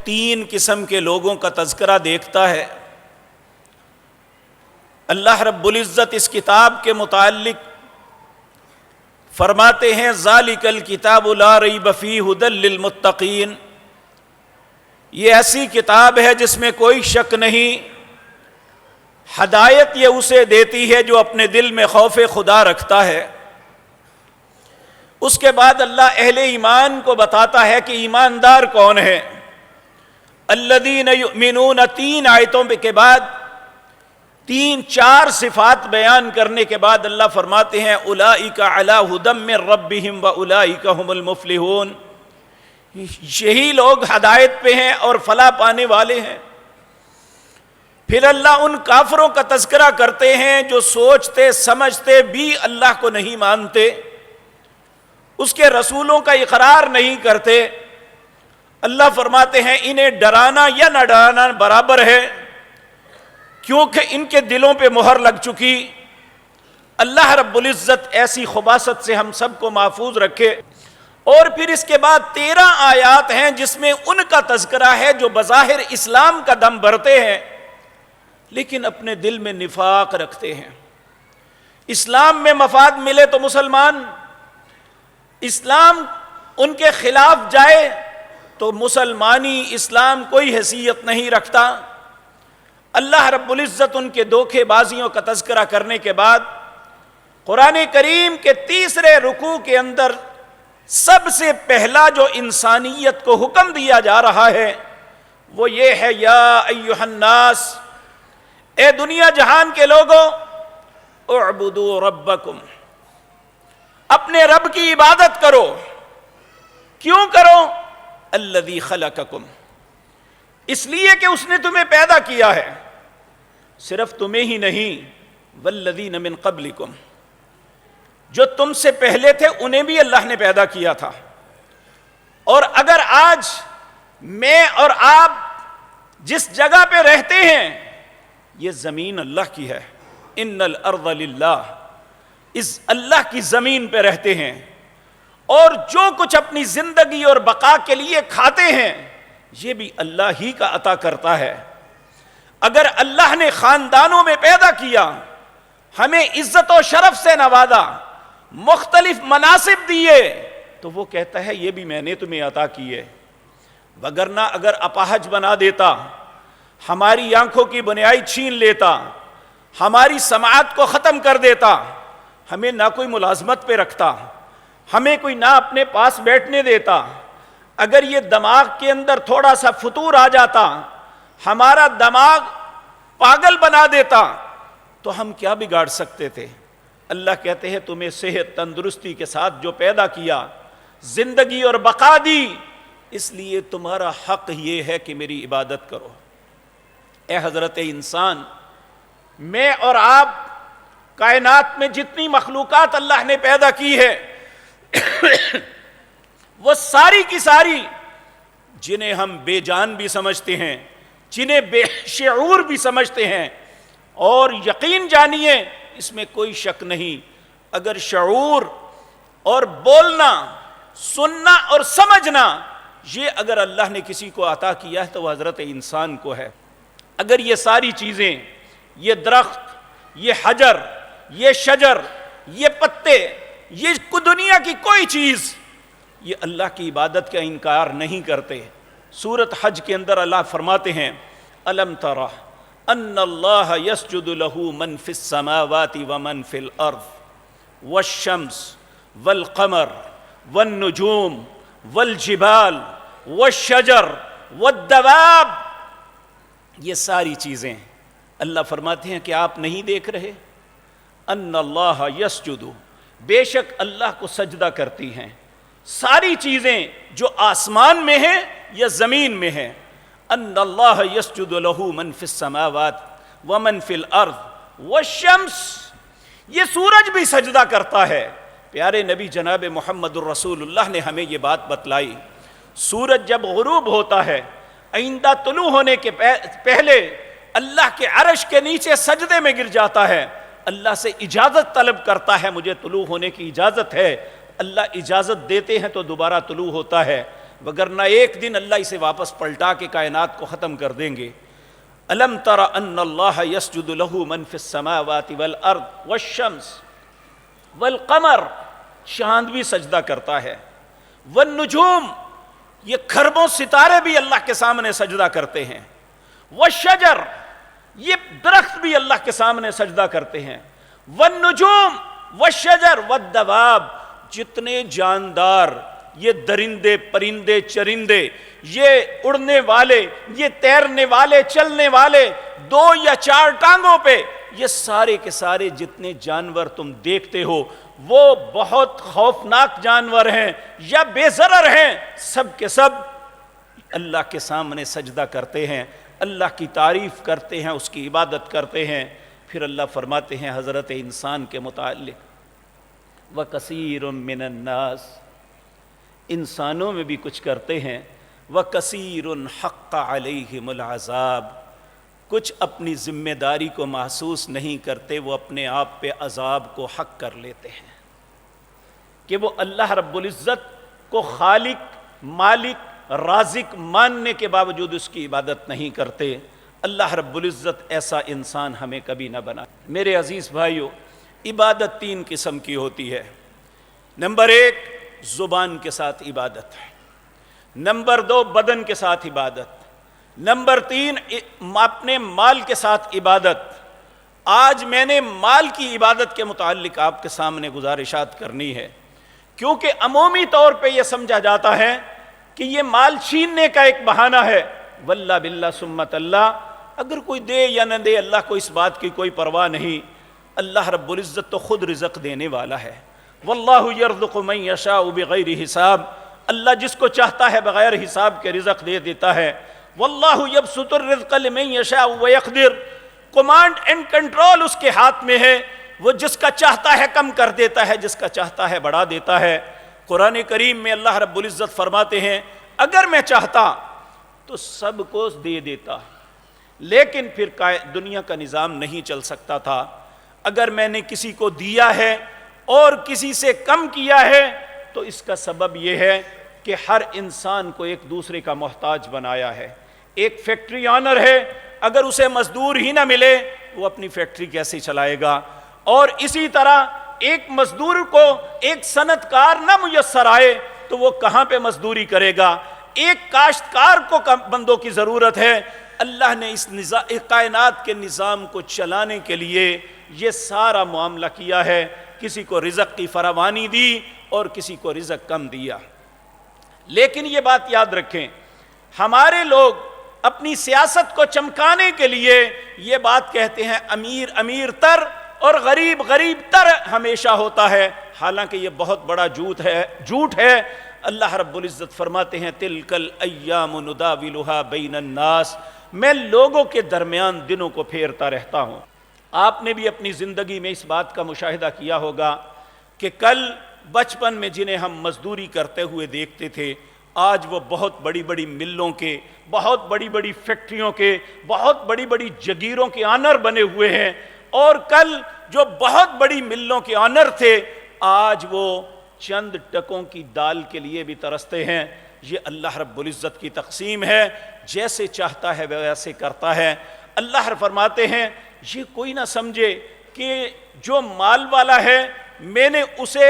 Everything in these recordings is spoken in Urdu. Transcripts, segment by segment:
تین قسم کے لوگوں کا تذکرہ دیکھتا ہے۔ اللہ رب العزت اس کتاب کے متعلق فرماتے ہیں ذالک الکتاب لا ریب فیہ ھدی للمتقین، یہ ایسی کتاب ہے جس میں کوئی شک نہیں، ہدایت یہ اسے دیتی ہے جو اپنے دل میں خوف خدا رکھتا ہے۔ اس کے بعد اللہ اہل ایمان کو بتاتا ہے کہ ایماندار کون ہے۔ الذین یؤمنون، تین آیتوں کے بعد تین چار صفات بیان کرنے کے بعد اللہ فرماتے ہیں اولئک علی ھدی من ربہم واولئک ھم المفلحون، یہی لوگ ہدایت پہ ہیں اور فلاح پانے والے ہیں۔ پھر اللہ ان کافروں کا تذکرہ کرتے ہیں جو سوچتے سمجھتے بھی اللہ کو نہیں مانتے، اس کے رسولوں کا اقرار نہیں کرتے۔ اللہ فرماتے ہیں انہیں ڈرانا یا نہ ڈرانا برابر ہے، کیونکہ ان کے دلوں پہ مہر لگ چکی۔ اللہ رب العزت ایسی خباثت سے ہم سب کو محفوظ رکھے۔ اور پھر اس کے بعد 13 آیات ہیں جس میں ان کا تذکرہ ہے جو بظاہر اسلام کا دم بھرتے ہیں لیکن اپنے دل میں نفاق رکھتے ہیں۔ اسلام میں مفاد ملے تو مسلمان، اسلام ان کے خلاف جائے تو مسلمانی اسلام کوئی حیثیت نہیں رکھتا۔ اللہ رب العزت ان کے دھوکے بازیوں کا تذکرہ کرنے کے بعد قرآن کریم کے تیسرے رکوع کے اندر سب سے پہلا جو انسانیت کو حکم دیا جا رہا ہے وہ یہ ہے یا ایھا الناس، اے دنیا جہان کے لوگوں، اعبدوا ربکم، اپنے رب کی عبادت کرو۔ کیوں کرو؟ الذی خلقکم، اس لیے کہ اس نے تمہیں پیدا کیا ہے، صرف تمہیں ہی نہیں والذین من قبلکم، جو تم سے پہلے تھے انہیں بھی اللہ نے پیدا کیا تھا۔ اور اگر آج میں اور آپ جس جگہ پہ رہتے ہیں یہ زمین اللہ کی ہے، ان الارض للہ، اس اللہ کی زمین پہ رہتے ہیں، اور جو کچھ اپنی زندگی اور بقا کے لیے کھاتے ہیں یہ بھی اللہ ہی کا عطا کرتا ہے۔ اگر اللہ نے خاندانوں میں پیدا کیا، ہمیں عزت و شرف سے نوازا، مختلف مناصب دیے، تو وہ کہتا ہے یہ بھی میں نے تمہیں عطا کیے۔ وگرنہ اگر اپاہج بنا دیتا، ہماری آنکھوں کی بنیائی چھین لیتا، ہماری سماعت کو ختم کر دیتا، ہمیں نہ کوئی ملازمت پہ رکھتا، ہمیں کوئی نہ اپنے پاس بیٹھنے دیتا، اگر یہ دماغ کے اندر تھوڑا سا فتور آ جاتا، ہمارا دماغ پاگل بنا دیتا، تو ہم کیا بگاڑ سکتے تھے؟ اللہ کہتے ہیں تمہیں صحت تندرستی کے ساتھ جو پیدا کیا، زندگی اور بقا دی، اس لیے تمہارا حق یہ ہے کہ میری عبادت کرو۔ اے حضرت انسان، میں اور آپ کائنات میں جتنی مخلوقات اللہ نے پیدا کی ہے وہ ساری کی ساری، جنہیں ہم بے جان بھی سمجھتے ہیں، جنہیں بے شعور بھی سمجھتے ہیں، اور یقین جانیے اس میں کوئی شک نہیں، اگر شعور اور بولنا، سننا اور سمجھنا یہ اگر اللہ نے کسی کو عطا کیا ہے تو وہ حضرت انسان کو ہے۔ اگر یہ ساری چیزیں، یہ درخت، یہ حجر، یہ شجر، یہ پتے، یہ دنیا کی کوئی چیز یہ اللہ کی عبادت کا انکار نہیں کرتے۔ سورۃ حج کے اندر اللہ فرماتے ہیں الم تر ان اللہ یسجد لہ من فی السماوات ومن فی الارض والشمس والقمر والنجوم والجبال والشجر والدواب، یہ ساری چیزیں اللہ فرماتے ہیں کہ آپ نہیں دیکھ رہے؟ ان اللہ یسجد، بے شک اللہ کو سجدہ کرتی ہیں ساری چیزیں جو آسمان میں ہیں یا زمین میں ہیں۔ ان اللہ یسجد لہ من فی السماوات ومن فی الارض والشمس، یہ سورج بھی سجدہ کرتا ہے۔ پیارے نبی جناب محمد الرسول اللہ نے ہمیں یہ بات بتلائی، سورج جب غروب ہوتا ہے، آئندہ طلوع ہونے کے پہلے اللہ کے عرش کے نیچے سجدے میں گر جاتا ہے، اللہ سے اجازت طلب کرتا ہے، مجھے طلوع ہونے کی اجازت ہے۔ اللہ اجازت دیتے ہیں تو دوبارہ طلوع ہوتا ہے، وگرنہ ایک دن اللہ اسے واپس پلٹا کے کائنات کو ختم کر دیں گے۔ الم تر ان اللہ یسجد لہ من فی السماوات والارض والشمس والقمر، چاند بھی سجدہ کرتا ہے، والنجوم، یہ کھربوں ستارے بھی اللہ کے سامنے سجدہ کرتے ہیں، والشجر، یہ درخت بھی اللہ کے سامنے سجدہ کرتے ہیں، والنجوم والشجر والدواب، جتنے جاندار، یہ درندے پرندے چرندے، یہ اڑنے والے، یہ تیرنے والے چلنے والے، 2 یا 4 ٹانگوں پہ، یہ سارے کے سارے جتنے جانور تم دیکھتے ہو وہ بہت خوفناک جانور ہیں یا بے ضرر ہیں، سب کے سب اللہ کے سامنے سجدہ کرتے ہیں، اللہ کی تعریف کرتے ہیں، اس کی عبادت کرتے ہیں۔ پھر اللہ فرماتے ہیں حضرت انسان کے متعلق، وَكَثِيرٌ مِّنَ النَّاسِ، انسانوں میں بھی کچھ کرتے ہیں، وَكَثِيرٌ حَقَّ عَلَيْهِمُ الْعَذَابُ، کچھ اپنی ذمہ داری کو محسوس نہیں کرتے، وہ اپنے آپ پہ عذاب کو حق کر لیتے ہیں کہ وہ اللہ رب العزت کو خالق مالک رازق ماننے کے باوجود اس کی عبادت نہیں کرتے۔ اللہ رب العزت ایسا انسان ہمیں کبھی نہ بنا۔ میرے عزیز بھائیو، عبادت 3 قسم کی ہوتی ہے۔ نمبر 1 زبان کے ساتھ عبادت ہے، نمبر 2 بدن کے ساتھ عبادت، نمبر 3 اپنے مال کے ساتھ عبادت۔ آج میں نے مال کی عبادت کے متعلق آپ کے سامنے گزارشات کرنی ہے، کیونکہ عمومی طور پہ یہ سمجھا جاتا ہے کہ یہ مال چھیننے کا ایک بہانہ ہے۔ واللہ باللہ سمت اللہ، اگر کوئی دے یا نہ دے اللہ کو اس بات کی کوئی پرواہ نہیں، اللہ رب العزت تو خود رزق دینے والا ہے۔ واللہ یرزق من یشاء بغیر حساب، اللہ جس کو چاہتا ہے بغیر حساب کے رزق دے دیتا ہے۔ واللہ یبسط الرزق لمن یشاء ویقدر، کمانڈ اینڈ کنٹرول اس کے ہاتھ میں ہے، وہ جس کا چاہتا ہے کم کر دیتا ہے، جس کا چاہتا ہے بڑھا دیتا ہے۔ قرآن کریم میں اللہ رب العزت فرماتے ہیں اگر میں چاہتا تو سب کو دے دیتا، لیکن پھر دنیا کا نظام نہیں چل سکتا تھا۔ اگر میں نے کسی کو دیا ہے اور کسی سے کم کیا ہے تو اس کا سبب یہ ہے کہ ہر انسان کو ایک دوسرے کا محتاج بنایا ہے۔ ایک فیکٹری آنر ہے، اگر اسے مزدور ہی نہ ملے وہ اپنی فیکٹری کیسے چلائے گا؟ اور اسی طرح ایک مزدور کو ایک صنعت کار نہ میسر آئے تو وہ کہاں پہ مزدوری کرے گا؟ ایک کاشتکار کو بندوں کی ضرورت ہے۔ اللہ نے اس کائنات کے نظام کو چلانے کے لیے یہ سارا معاملہ کیا ہے، کسی کو رزق کی فراوانی دی اور کسی کو رزق کم دیا۔ لیکن یہ بات یاد رکھیں، ہمارے لوگ اپنی سیاست کو چمکانے کے لیے یہ بات کہتے ہیں امیر امیر تر اور غریب غریب تر ہمیشہ ہوتا ہے، حالانکہ یہ بہت بڑا جھوٹ ہے۔ اللہ رب العزت فرماتے ہیں تلک الایام نداولها بین الناس، میں لوگوں کے درمیان دنوں کو پھیرتا رہتا ہوں۔ آپ نے بھی اپنی زندگی میں اس بات کا مشاہدہ کیا ہوگا کہ کل بچپن میں جنہیں ہم مزدوری کرتے ہوئے دیکھتے تھے، آج وہ بہت بڑی بڑی ملوں کے، بہت بڑی بڑی فیکٹریوں کے، بہت بڑی بڑی جگیروں کے آنر بنے ہوئے ہیں، اور کل جو بہت بڑی ملوں کے آنر تھے آج وہ چند ٹکوں کی دال کے لیے بھی ترستے ہیں۔ یہ اللہ رب العزت کی تقسیم ہے، جیسے چاہتا ہے ویسے کرتا ہے۔ اللہ فرماتے ہیں یہ کوئی نہ سمجھے کہ جو مال والا ہے میں نے اسے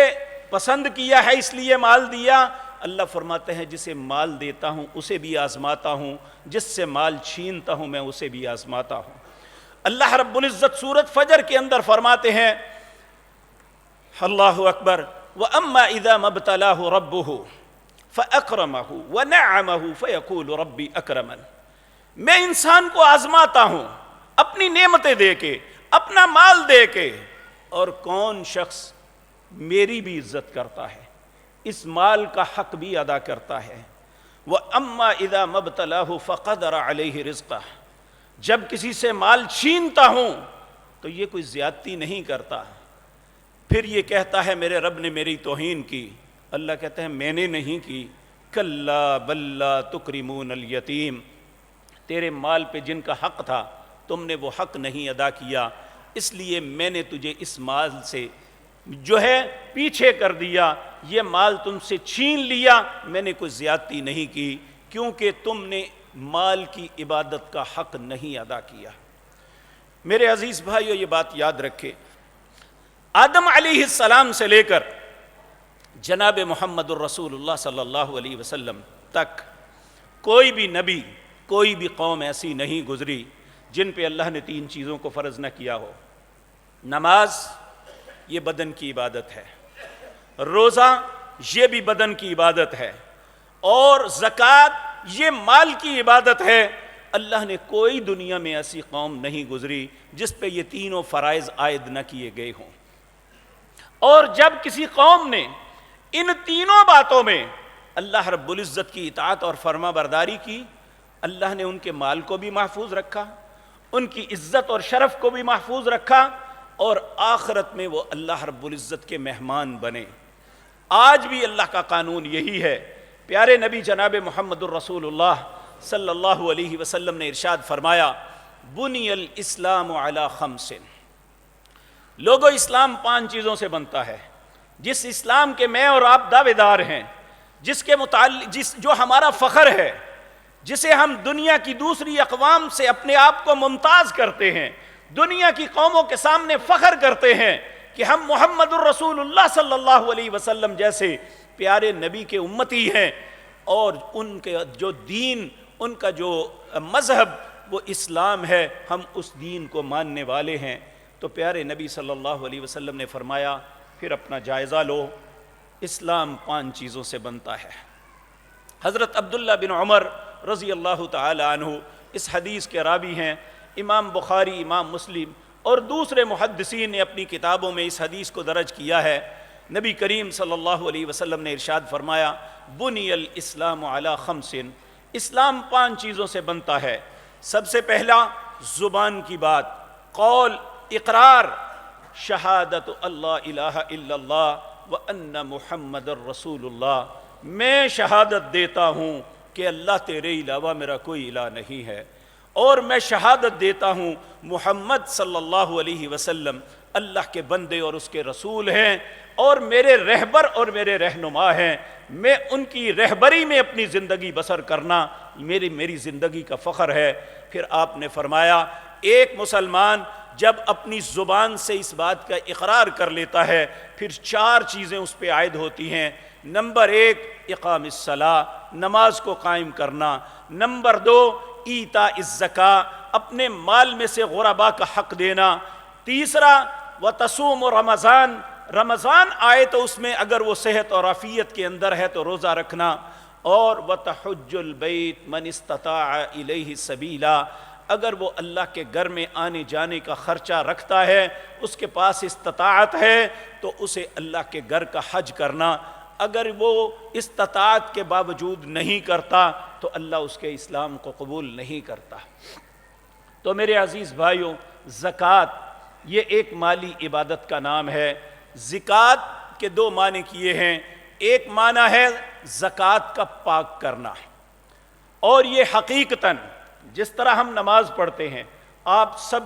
پسند کیا ہے اس لیے مال دیا۔ اللہ فرماتے ہیں جسے مال دیتا ہوں اسے بھی آزماتا ہوں، جس سے مال چھینتا ہوں میں اسے بھی آزماتا ہوں۔ اللہ رب العزت سورۃ فجر کے اندر فرماتے ہیں اللہ اکبر، وَأَمَّا إِذَا مَبْتَلَاهُ رَبُّهُ فَأَكْرَمَهُ وَنَعَّمَهُ فَيَقُولُ رَبِّي أَكْرَمَنِ، میں انسان کو آزماتا ہوں اپنی نعمتیں دے کے، اپنا مال دے کے، اور کون شخص میری بھی عزت کرتا ہے، اس مال کا حق بھی ادا کرتا ہے۔ وَأَمَّا إِذَا مَبْتَلَاهُ فَقَدَرَ عَلَيْهِ رِزْقَهُ، جب کسی سے مال چھینتا ہوں تو یہ کوئی زیادتی نہیں کرتا، پھر یہ کہتا ہے میرے رب نے میری توہین کی۔ اللہ کہتے ہیں میں نے نہیں کی، کلا بل لا تکرمون الیتیم، تیرے مال پہ جن کا حق تھا تم نے وہ حق نہیں ادا کیا، اس لیے میں نے تجھے اس مال سے جو ہے پیچھے کر دیا، یہ مال تم سے چھین لیا، میں نے کوئی زیادتی نہیں کی، کیونکہ تم نے مال کی عبادت کا حق نہیں ادا کیا۔ میرے عزیز بھائیو، یہ بات یاد رکھے، آدم علیہ السلام سے لے کر جناب محمد الرسول اللہ صلی اللہ علیہ وسلم تک کوئی بھی نبی، کوئی بھی قوم ایسی نہیں گزری جن پہ اللہ نے 3 چیزوں کو فرض نہ کیا ہو۔ نماز یہ بدن کی عبادت ہے، روزہ یہ بھی بدن کی عبادت ہے، اور زکوٰۃ یہ مال کی عبادت ہے۔ اللہ نے کوئی دنیا میں ایسی قوم نہیں گزری جس پہ یہ تینوں فرائض عائد نہ کیے گئے ہوں۔ اور جب کسی قوم نے ان تینوں باتوں میں اللہ رب العزت کی اطاعت اور فرما برداری کی، اللہ نے ان کے مال کو بھی محفوظ رکھا، ان کی عزت اور شرف کو بھی محفوظ رکھا، اور آخرت میں وہ اللہ رب العزت کے مہمان بنے۔ آج بھی اللہ کا قانون یہی ہے۔ پیارے نبی جناب محمد الرسول اللہ صلی اللہ علیہ وسلم نے ارشاد فرمایا، بنی الاسلام علی 5۔ لوگوں، اسلام 5 چیزوں سے بنتا ہے۔ جس اسلام کے میں اور آپ دعوے دار ہیں، جس کے متعلق جو ہمارا فخر ہے، جسے ہم دنیا کی دوسری اقوام سے اپنے آپ کو ممتاز کرتے ہیں، دنیا کی قوموں کے سامنے فخر کرتے ہیں کہ ہم محمد الرسول اللہ صلی اللہ علیہ وسلم جیسے پیارے نبی کے امتی ہیں، اور ان کے جو دین، ان کا جو مذہب وہ اسلام ہے، ہم اس دین کو ماننے والے ہیں۔ تو پیارے نبی صلی اللہ علیہ وسلم نے فرمایا، پھر اپنا جائزہ لو، اسلام 5 چیزوں سے بنتا ہے۔ حضرت عبداللہ بن عمر رضی اللہ تعالی عنہ اس حدیث کے راوی ہیں۔ امام بخاری، امام مسلم اور دوسرے محدثین نے اپنی کتابوں میں اس حدیث کو درج کیا ہے۔ نبی کریم صلی اللہ علیہ وسلم نے ارشاد فرمایا، بنی الاسلام علی 5۔ اسلام 5 چیزوں سے بنتا ہے۔ سب سے پہلا زبان کی بات، قول، اقرار، شہادت اللہ الہ الا اللہ وان محمد الرسول اللہ، میں شہادت دیتا ہوں کہ اللہ تیرے علاوہ میرا کوئی الہ نہیں ہے، اور میں شہادت دیتا ہوں محمد صلی اللہ علیہ وسلم اللہ کے بندے اور اس کے رسول ہیں، اور میرے رہبر اور میرے رہنما ہیں۔ میں ان کی رہبری میں اپنی زندگی بسر کرنا میری زندگی کا فخر ہے۔ پھر آپ نے فرمایا، ایک مسلمان جب اپنی زبان سے اس بات کا اقرار کر لیتا ہے، پھر 4 چیزیں اس پہ عائد ہوتی ہیں۔ نمبر 1 اقام الصلاۃ، نماز کو قائم کرنا۔ نمبر 2 ایتاء الزکاۃ، اپنے مال میں سے غرباء کا حق دینا۔ تیسرا وتصوم رمضان، رمضان آئے تو اس میں اگر وہ صحت اور عافیت کے اندر ہے تو روزہ رکھنا۔ اور وتحج البیت من استطاع الیہ سبیلا، اگر وہ اللہ کے گھر میں آنے جانے کا خرچہ رکھتا ہے، اس کے پاس استطاعت ہے، تو اسے اللہ کے گھر کا حج کرنا۔ اگر وہ استطاعت کے باوجود نہیں کرتا تو اللہ اس کے اسلام کو قبول نہیں کرتا۔ تو میرے عزیز بھائیوں، زکوٰۃ یہ ایک مالی عبادت کا نام ہے۔ زکوٰۃ کے 2 معنی کیے ہیں۔ ایک معنی ہے زکوٰۃ کا پاک کرنا، اور یہ حقیقتاً جس طرح ہم نماز پڑھتے ہیں، آپ سب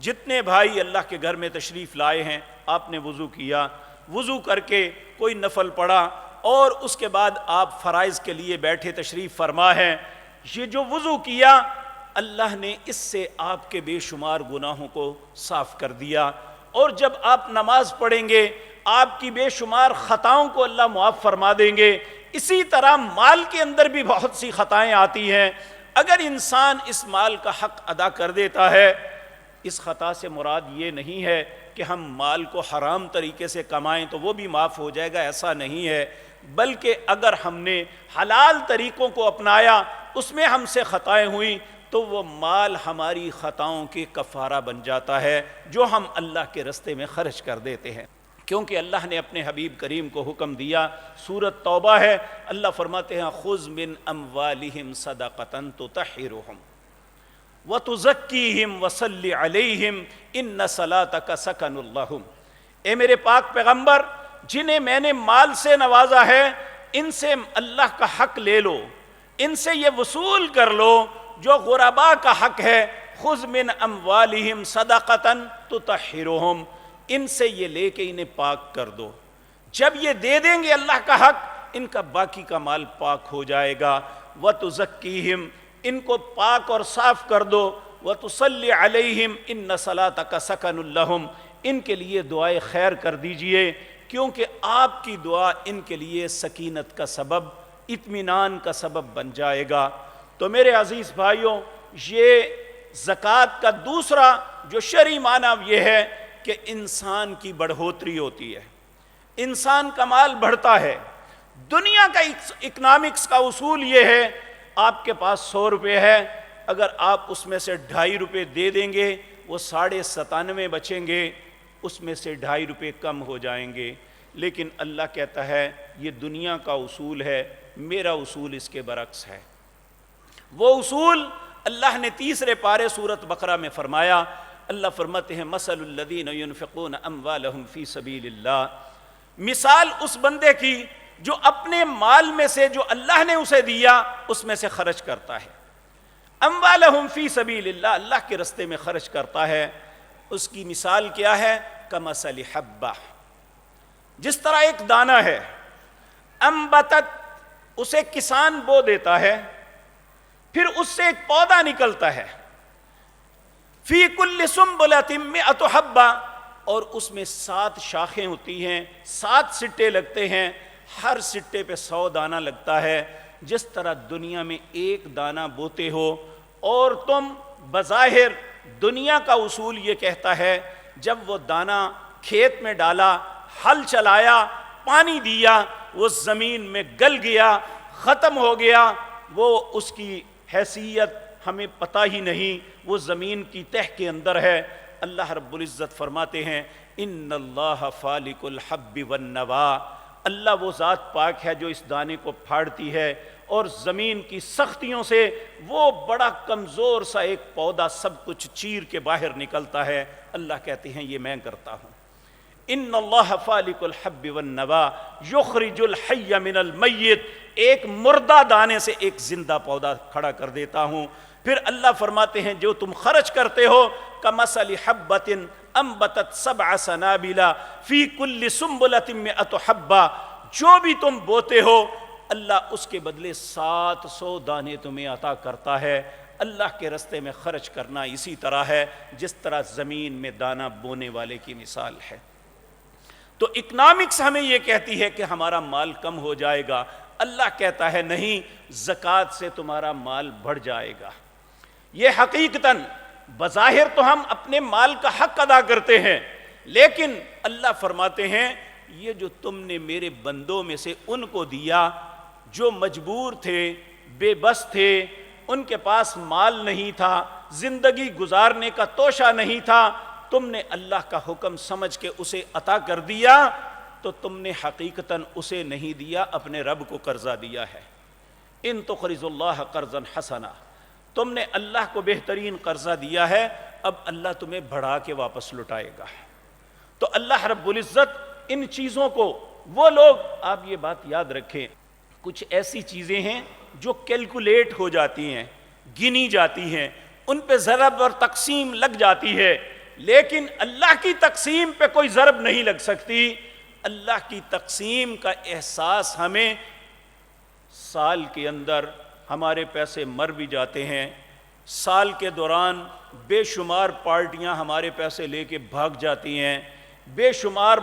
جتنے بھائی اللہ کے گھر میں تشریف لائے ہیں، آپ نے وضو کیا، وضو کر کے کوئی نفل پڑھا، اور اس کے بعد آپ فرائض کے لیے بیٹھے تشریف فرما ہیں۔ یہ جو وضو کیا، اللہ نے اس سے آپ کے بے شمار گناہوں کو صاف کر دیا، اور جب آپ نماز پڑھیں گے آپ کی بے شمار خطاؤں کو اللہ معاف فرما دیں گے۔ اسی طرح مال کے اندر بھی بہت سی خطائیں آتی ہیں، اگر انسان اس مال کا حق ادا کر دیتا ہے، اس خطا سے مراد یہ نہیں ہے کہ ہم مال کو حرام طریقے سے کمائیں تو وہ بھی معاف ہو جائے گا، ایسا نہیں ہے، بلکہ اگر ہم نے حلال طریقوں کو اپنایا، اس میں ہم سے خطائیں ہوئیں، تو وہ مال ہماری خطاؤں کے کفارہ بن جاتا ہے جو ہم اللہ کے رستے میں خرچ کر دیتے ہیں۔ کیونکہ اللہ نے اپنے حبیب کریم کو حکم دیا، سورۃ توبہ ہے، اللہ فرماتے ہیں خذ من اموالہم صدقۃ تطہرہم وتزکیہم وصلی علیہم ان صلاتک سکن لہم۔ اے میرے پاک پیغمبر، جنہیں میں نے مال سے نوازا ہے، ان سے اللہ کا حق لے لو، ان سے یہ وصول کر لو جو غرباء کا حق ہے۔ خذ من اموالہم صدقۃ تطہرہم، ان سے یہ لے کے انہیں پاک کر دو. جب یہ دے دیں گے اللہ کا حق، ان کا باقی کا مال پاک ہو جائے گا. وَتُزَكِّيهِمْ، ان کو پاک اور صاف کر دو. وَتُصَلِّ عَلَيْهِمْ إِنَّ صَلَاتَكَ سَكَنٌ لَهُمْ، ان کے لیے دعائے خیر کر دیجئے، کیونکہ آپ کی دعا ان کے لیے سکینت کا سبب، اطمینان کا سبب بن جائے گا. تو میرے عزیز بھائیوں، یہ زکوٰۃ کا دوسرا جو شرعی معنی یہ ہے کہ انسان کی بڑھوتری ہوتی ہے، انسان کا مال بڑھتا ہے. دنیا کا اکنامکس کا اصول یہ ہے، آپ کے پاس 100 روپے ہے، اگر آپ اس میں سے 2.5 روپے دے دیں گے، وہ 97.5 بچیں گے، اس میں سے 2.5 روپے کم ہو جائیں گے. لیکن اللہ کہتا ہے یہ دنیا کا اصول ہے، میرا اصول اس کے برعکس ہے. وہ اصول اللہ نے تیسرے پارے سورۃ بقرہ میں فرمایا. اللہ فرماتے ہیں مثل الذین ينفقون اموالهم فی سبیل اللہ، مثال اس بندے کی جو اپنے مال میں سے جو اللہ نے اسے دیا اس میں سے خرچ کرتا ہے. اموالهم فی سبیل اللہ، اللہ کے رستے میں خرچ کرتا ہے. اس کی مثال کیا ہے؟ کمثل حبہ، جس طرح ایک دانہ ہے، انبتت، اسے کسان بو دیتا ہے، پھر اس سے ایک پودا نکلتا ہے، فی کل سنبلۃ مئۃ حبہ، اور اس میں 7 شاخیں ہوتی ہیں، 7 سٹے لگتے ہیں، ہر سٹے پہ 100 دانہ لگتا ہے. جس طرح دنیا میں ایک دانہ بوتے ہو، اور تم بظاہر دنیا کا اصول یہ کہتا ہے جب وہ دانہ کھیت میں ڈالا، ہل چلایا، پانی دیا، وہ زمین میں گل گیا، ختم ہو گیا، وہ اس کی حیثیت ہمیں پتہ ہی نہیں، وہ زمین کی تہ کے اندر ہے. اللہ رب العزت فرماتے ہیں ان اللہ فالق الحب والنوا، اللہ وہ ذات پاک ہے جو اس دانے کو پھاڑتی ہے اور زمین کی سختیوں سے وہ بڑا کمزور سا ایک پودا سب کچھ چیر کے باہر نکلتا ہے. اللہ کہتے ہیں یہ میں کرتا ہوں. ان اللہ فالق الحب والنوا یخرج الحی من المیت، ایک مردہ دانے سے ایک زندہ پودا کھڑا کر دیتا ہوں. پھر اللہ فرماتے ہیں جو تم خرچ کرتے ہو کمثل حبۃ انبتت 7 سنابل فی کل سنبلۃ مئۃ حبہ، جو بھی تم بوتے ہو اللہ اس کے بدلے 700 دانے تمہیں عطا کرتا ہے. اللہ کے رستے میں خرچ کرنا اسی طرح ہے جس طرح زمین میں دانہ بونے والے کی مثال ہے. تو اکنامکس ہمیں یہ کہتی ہے کہ ہمارا مال کم ہو جائے گا، اللہ کہتا ہے نہیں، زکوٰۃ سے تمہارا مال بڑھ جائے گا. یہ حقیقتاً بظاہر تو ہم اپنے مال کا حق ادا کرتے ہیں، لیکن اللہ فرماتے ہیں یہ جو تم نے میرے بندوں میں سے ان کو دیا جو مجبور تھے، بے بس تھے، ان کے پاس مال نہیں تھا، زندگی گزارنے کا توشہ نہیں تھا، تم نے اللہ کا حکم سمجھ کے اسے عطا کر دیا، تو تم نے حقیقتاً اسے نہیں دیا، اپنے رب کو قرضہ دیا ہے. ان تقرضوا اللہ قرضا حسنا، تم نے اللہ کو بہترین قرضہ دیا ہے، اب اللہ تمہیں بڑھا کے واپس لٹائے گا. تو اللہ رب العزت ان چیزوں کو، وہ لوگ، آپ یہ بات یاد رکھیں، کچھ ایسی چیزیں ہیں جو کیلکولیٹ ہو جاتی ہیں، گنی جاتی ہیں، ان پہ ضرب اور تقسیم لگ جاتی ہے، لیکن اللہ کی تقسیم پہ کوئی ضرب نہیں لگ سکتی. اللہ کی تقسیم کا احساس ہمیں، سال کے اندر ہمارے پیسے مر بھی جاتے ہیں، سال کے دوران بے شمار پارٹیاں ہمارے پیسے لے کے بھاگ جاتی ہیں، بے شمار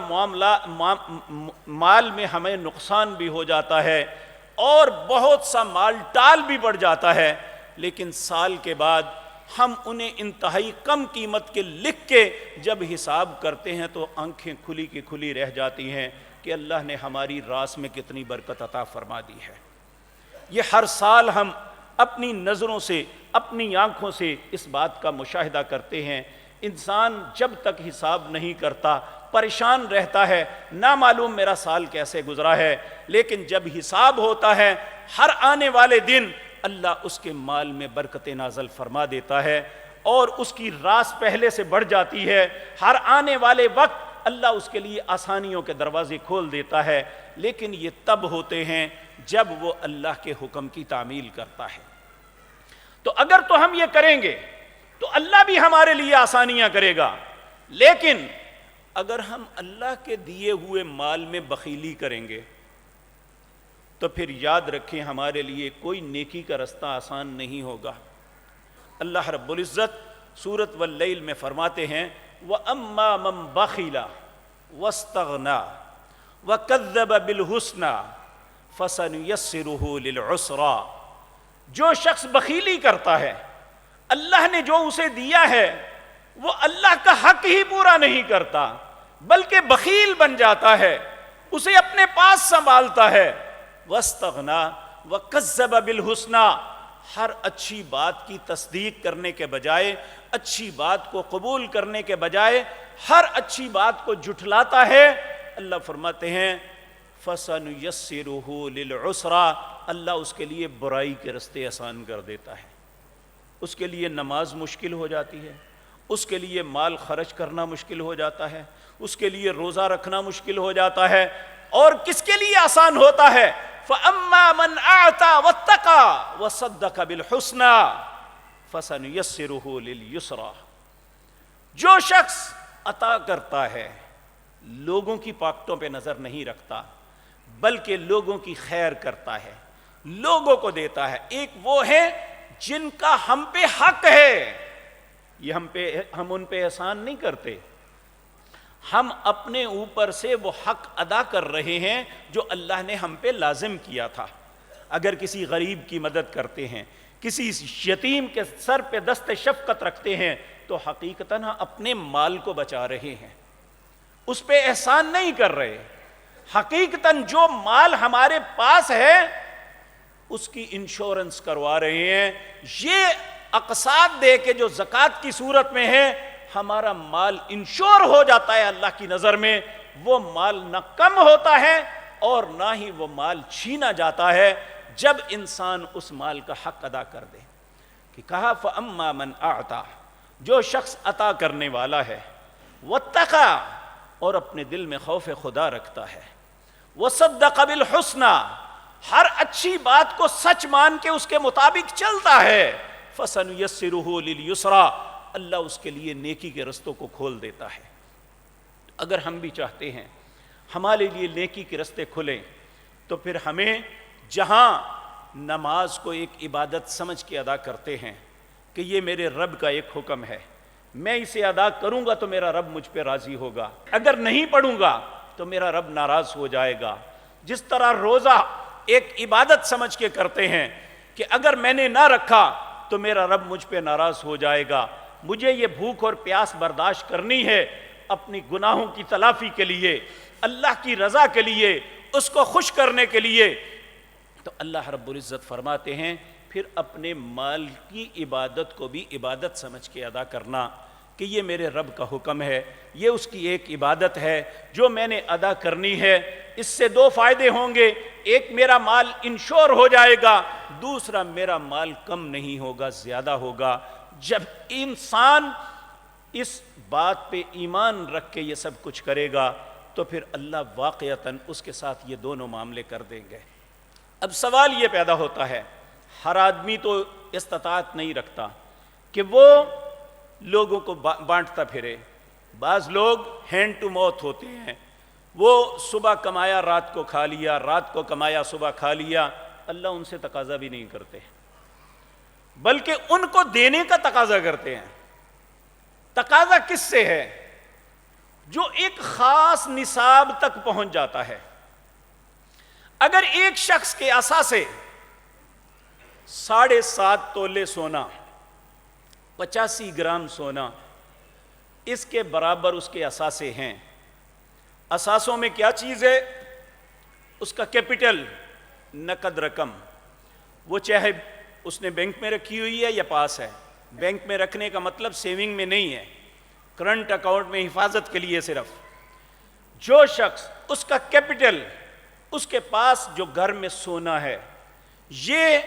مال میں ہمیں نقصان بھی ہو جاتا ہے، اور بہت سا مال ٹال بھی بڑھ جاتا ہے، لیکن سال کے بعد ہم انہیں انتہائی کم قیمت کے لکھ کے جب حساب کرتے ہیں تو آنکھیں کھلی کی کھلی رہ جاتی ہیں کہ اللہ نے ہماری راس میں کتنی برکت عطا فرما دی ہے. یہ ہر سال ہم اپنی نظروں سے، اپنی آنکھوں سے اس بات کا مشاہدہ کرتے ہیں. انسان جب تک حساب نہیں کرتا پریشان رہتا ہے، نہ معلوم میرا سال کیسے گزرا ہے، لیکن جب حساب ہوتا ہے ہر آنے والے دن اللہ اس کے مال میں برکت نازل فرما دیتا ہے اور اس کی راس پہلے سے بڑھ جاتی ہے. ہر آنے والے وقت اللہ اس کے لیے آسانیوں کے دروازے کھول دیتا ہے، لیکن یہ تب ہوتے ہیں جب وہ اللہ کے حکم کی تعمیل کرتا ہے. تو اگر تو ہم یہ کریں گے تو اللہ بھی ہمارے لیے آسانیاں کرے گا، لیکن اگر ہم اللہ کے دیے ہوئے مال میں بخیلی کریں گے تو پھر یاد رکھیں ہمارے لیے کوئی نیکی کا رستہ آسان نہیں ہوگا۔ اللہ رب العزت سورۃ واللیل میں فرماتے ہیں وَأَمَّا مَن بَخِلَ وَاسْتَغْنَى وَكَذَّبَ بِالْحُسْنَى فَسَنُيَسِّرُهُ لِلْعُسْرَى، جو شخص بخیلی کرتا ہے، اللہ نے جو اسے دیا ہے وہ اللہ کا حق ہی پورا نہیں کرتا بلکہ بخیل بن جاتا ہے، اسے اپنے پاس سنبھالتا ہے، وَاسْتَغْنَى وَكَذَّبَ بِالْحُسْنَى، ہر اچھی بات کی تصدیق کرنے کے بجائے، اچھی بات کو قبول کرنے کے بجائے ہر اچھی بات کو جھٹلاتا ہے، اللہ فرماتے ہیں فَسَنُيَسِّرُهُ لِلْعُسْرَى، اللہ اس کے لیے برائی کے رستے آسان کر دیتا ہے۔ اس کے لیے نماز مشکل ہو جاتی ہے، اس کے لیے مال خرچ کرنا مشکل ہو جاتا ہے، اس کے لیے روزہ رکھنا مشکل ہو جاتا ہے، اور کس کے لیے آسان ہوتا ہے؟ فَأَمَّا مَنْ أَعْطَى وَاتَّقَى وَصَدَّقَ بِالْحُسْنَى فَسَنُيَسِّرُهُ لِلْيُسْرَى، جو شخص عطا کرتا ہے لوگوں کی پاکٹوں پہ نظر نہیں رکھتا بلکہ لوگوں کی خیر کرتا ہے، لوگوں کو دیتا ہے، ایک وہ ہے جن کا ہم پہ حق ہے، یہ ہم ان پہ احسان نہیں کرتے، ہم اپنے اوپر سے وہ حق ادا کر رہے ہیں جو اللہ نے ہم پہ لازم کیا تھا۔ اگر کسی غریب کی مدد کرتے ہیں، کسی یتیم کے سر پہ دست شفقت رکھتے ہیں تو حقیقتاً اپنے مال کو بچا رہے ہیں، اس پہ احسان نہیں کر رہے۔ حقیقتاً جو مال ہمارے پاس ہے اس کی انشورنس کروا رہے ہیں، یہ اقساط دے کے جو زکوٰۃ کی صورت میں ہے ہمارا مال انشور ہو جاتا ہے اللہ کی نظر میں، وہ مال نہ کم ہوتا ہے اور نہ ہی وہ مال چھینا جاتا ہے جب انسان اس مال کا حق ادا کر دے۔ کہ کہا فَأَمَّا مَنْ أَعْطَى، جو شخص عطا کرنے والا ہے، وَاتَّقَى، اور اپنے دل میں خوف خدا رکھتا ہے، وَصَدَّقَ بِالْحُسْنَى، ہر اچھی بات کو سچ مان کے اس کے مطابق چلتا ہے، فَسَنُيَسِّرُهُ لِلْيُسْرَى، اللہ اس کے لیے نیکی کے رستوں کو کھول دیتا ہے۔ اگر ہم بھی چاہتے ہیں ہمارے لیے نیکی کے رستے کھلیں تو پھر ہمیں جہاں نماز کو ایک عبادت سمجھ کے ادا کرتے ہیں کہ یہ میرے رب کا ایک حکم ہے، میں اسے ادا کروں گا تو میرا رب مجھ پہ راضی ہوگا، اگر نہیں پڑھوں گا تو میرا رب ناراض ہو جائے گا۔ جس طرح روزہ ایک عبادت سمجھ کے کرتے ہیں کہ اگر میں نے نہ رکھا تو میرا رب مجھ پہ ناراض ہو جائے گا، مجھے یہ بھوک اور پیاس برداشت کرنی ہے اپنی گناہوں کی تلافی کے لیے، اللہ کی رضا کے لیے، اس کو خوش کرنے کے لیے، تو اللہ رب العزت فرماتے ہیں پھر اپنے مال کی عبادت کو بھی عبادت سمجھ کے ادا کرنا کہ یہ میرے رب کا حکم ہے، یہ اس کی ایک عبادت ہے جو میں نے ادا کرنی ہے۔ اس سے دو فائدے ہوں گے، ایک میرا مال انشور ہو جائے گا، دوسرا میرا مال کم نہیں ہوگا، زیادہ ہوگا۔ جب انسان اس بات پہ ایمان رکھ کے یہ سب کچھ کرے گا تو پھر اللہ واقعتاً اس کے ساتھ یہ دونوں معاملے کر دیں گے۔ اب سوال یہ پیدا ہوتا ہے، ہر آدمی تو استطاعت نہیں رکھتا کہ وہ لوگوں کو بانٹتا پھرے، بعض لوگ ہینڈ ٹو ماؤتھ ہوتے ہیں، وہ صبح کمایا رات کو کھا لیا، رات کو کمایا صبح کھا لیا، اللہ ان سے تقاضا بھی نہیں کرتے بلکہ ان کو دینے کا تقاضا کرتے ہیں۔ تقاضا کس سے ہے؟ جو ایک خاص نصاب تک پہنچ جاتا ہے۔ اگر ایک شخص کے اثاثے 7.5 تولے سونا، 85 گرام سونا، اس کے برابر اس کے اثاثے ہیں، اثاثوں میں کیا چیز ہے؟ اس کا کیپٹل، نقد رقم، وہ چاہے اس نے بینک میں رکھی ہوئی ہے یا پاس ہے، بینک میں رکھنے کا مطلب سیونگ میں نہیں ہے، کرنٹ اکاؤنٹ میں حفاظت کے لیے صرف۔ جو شخص اس کا کیپٹل، اس کے پاس جو گھر میں سونا ہے، یہ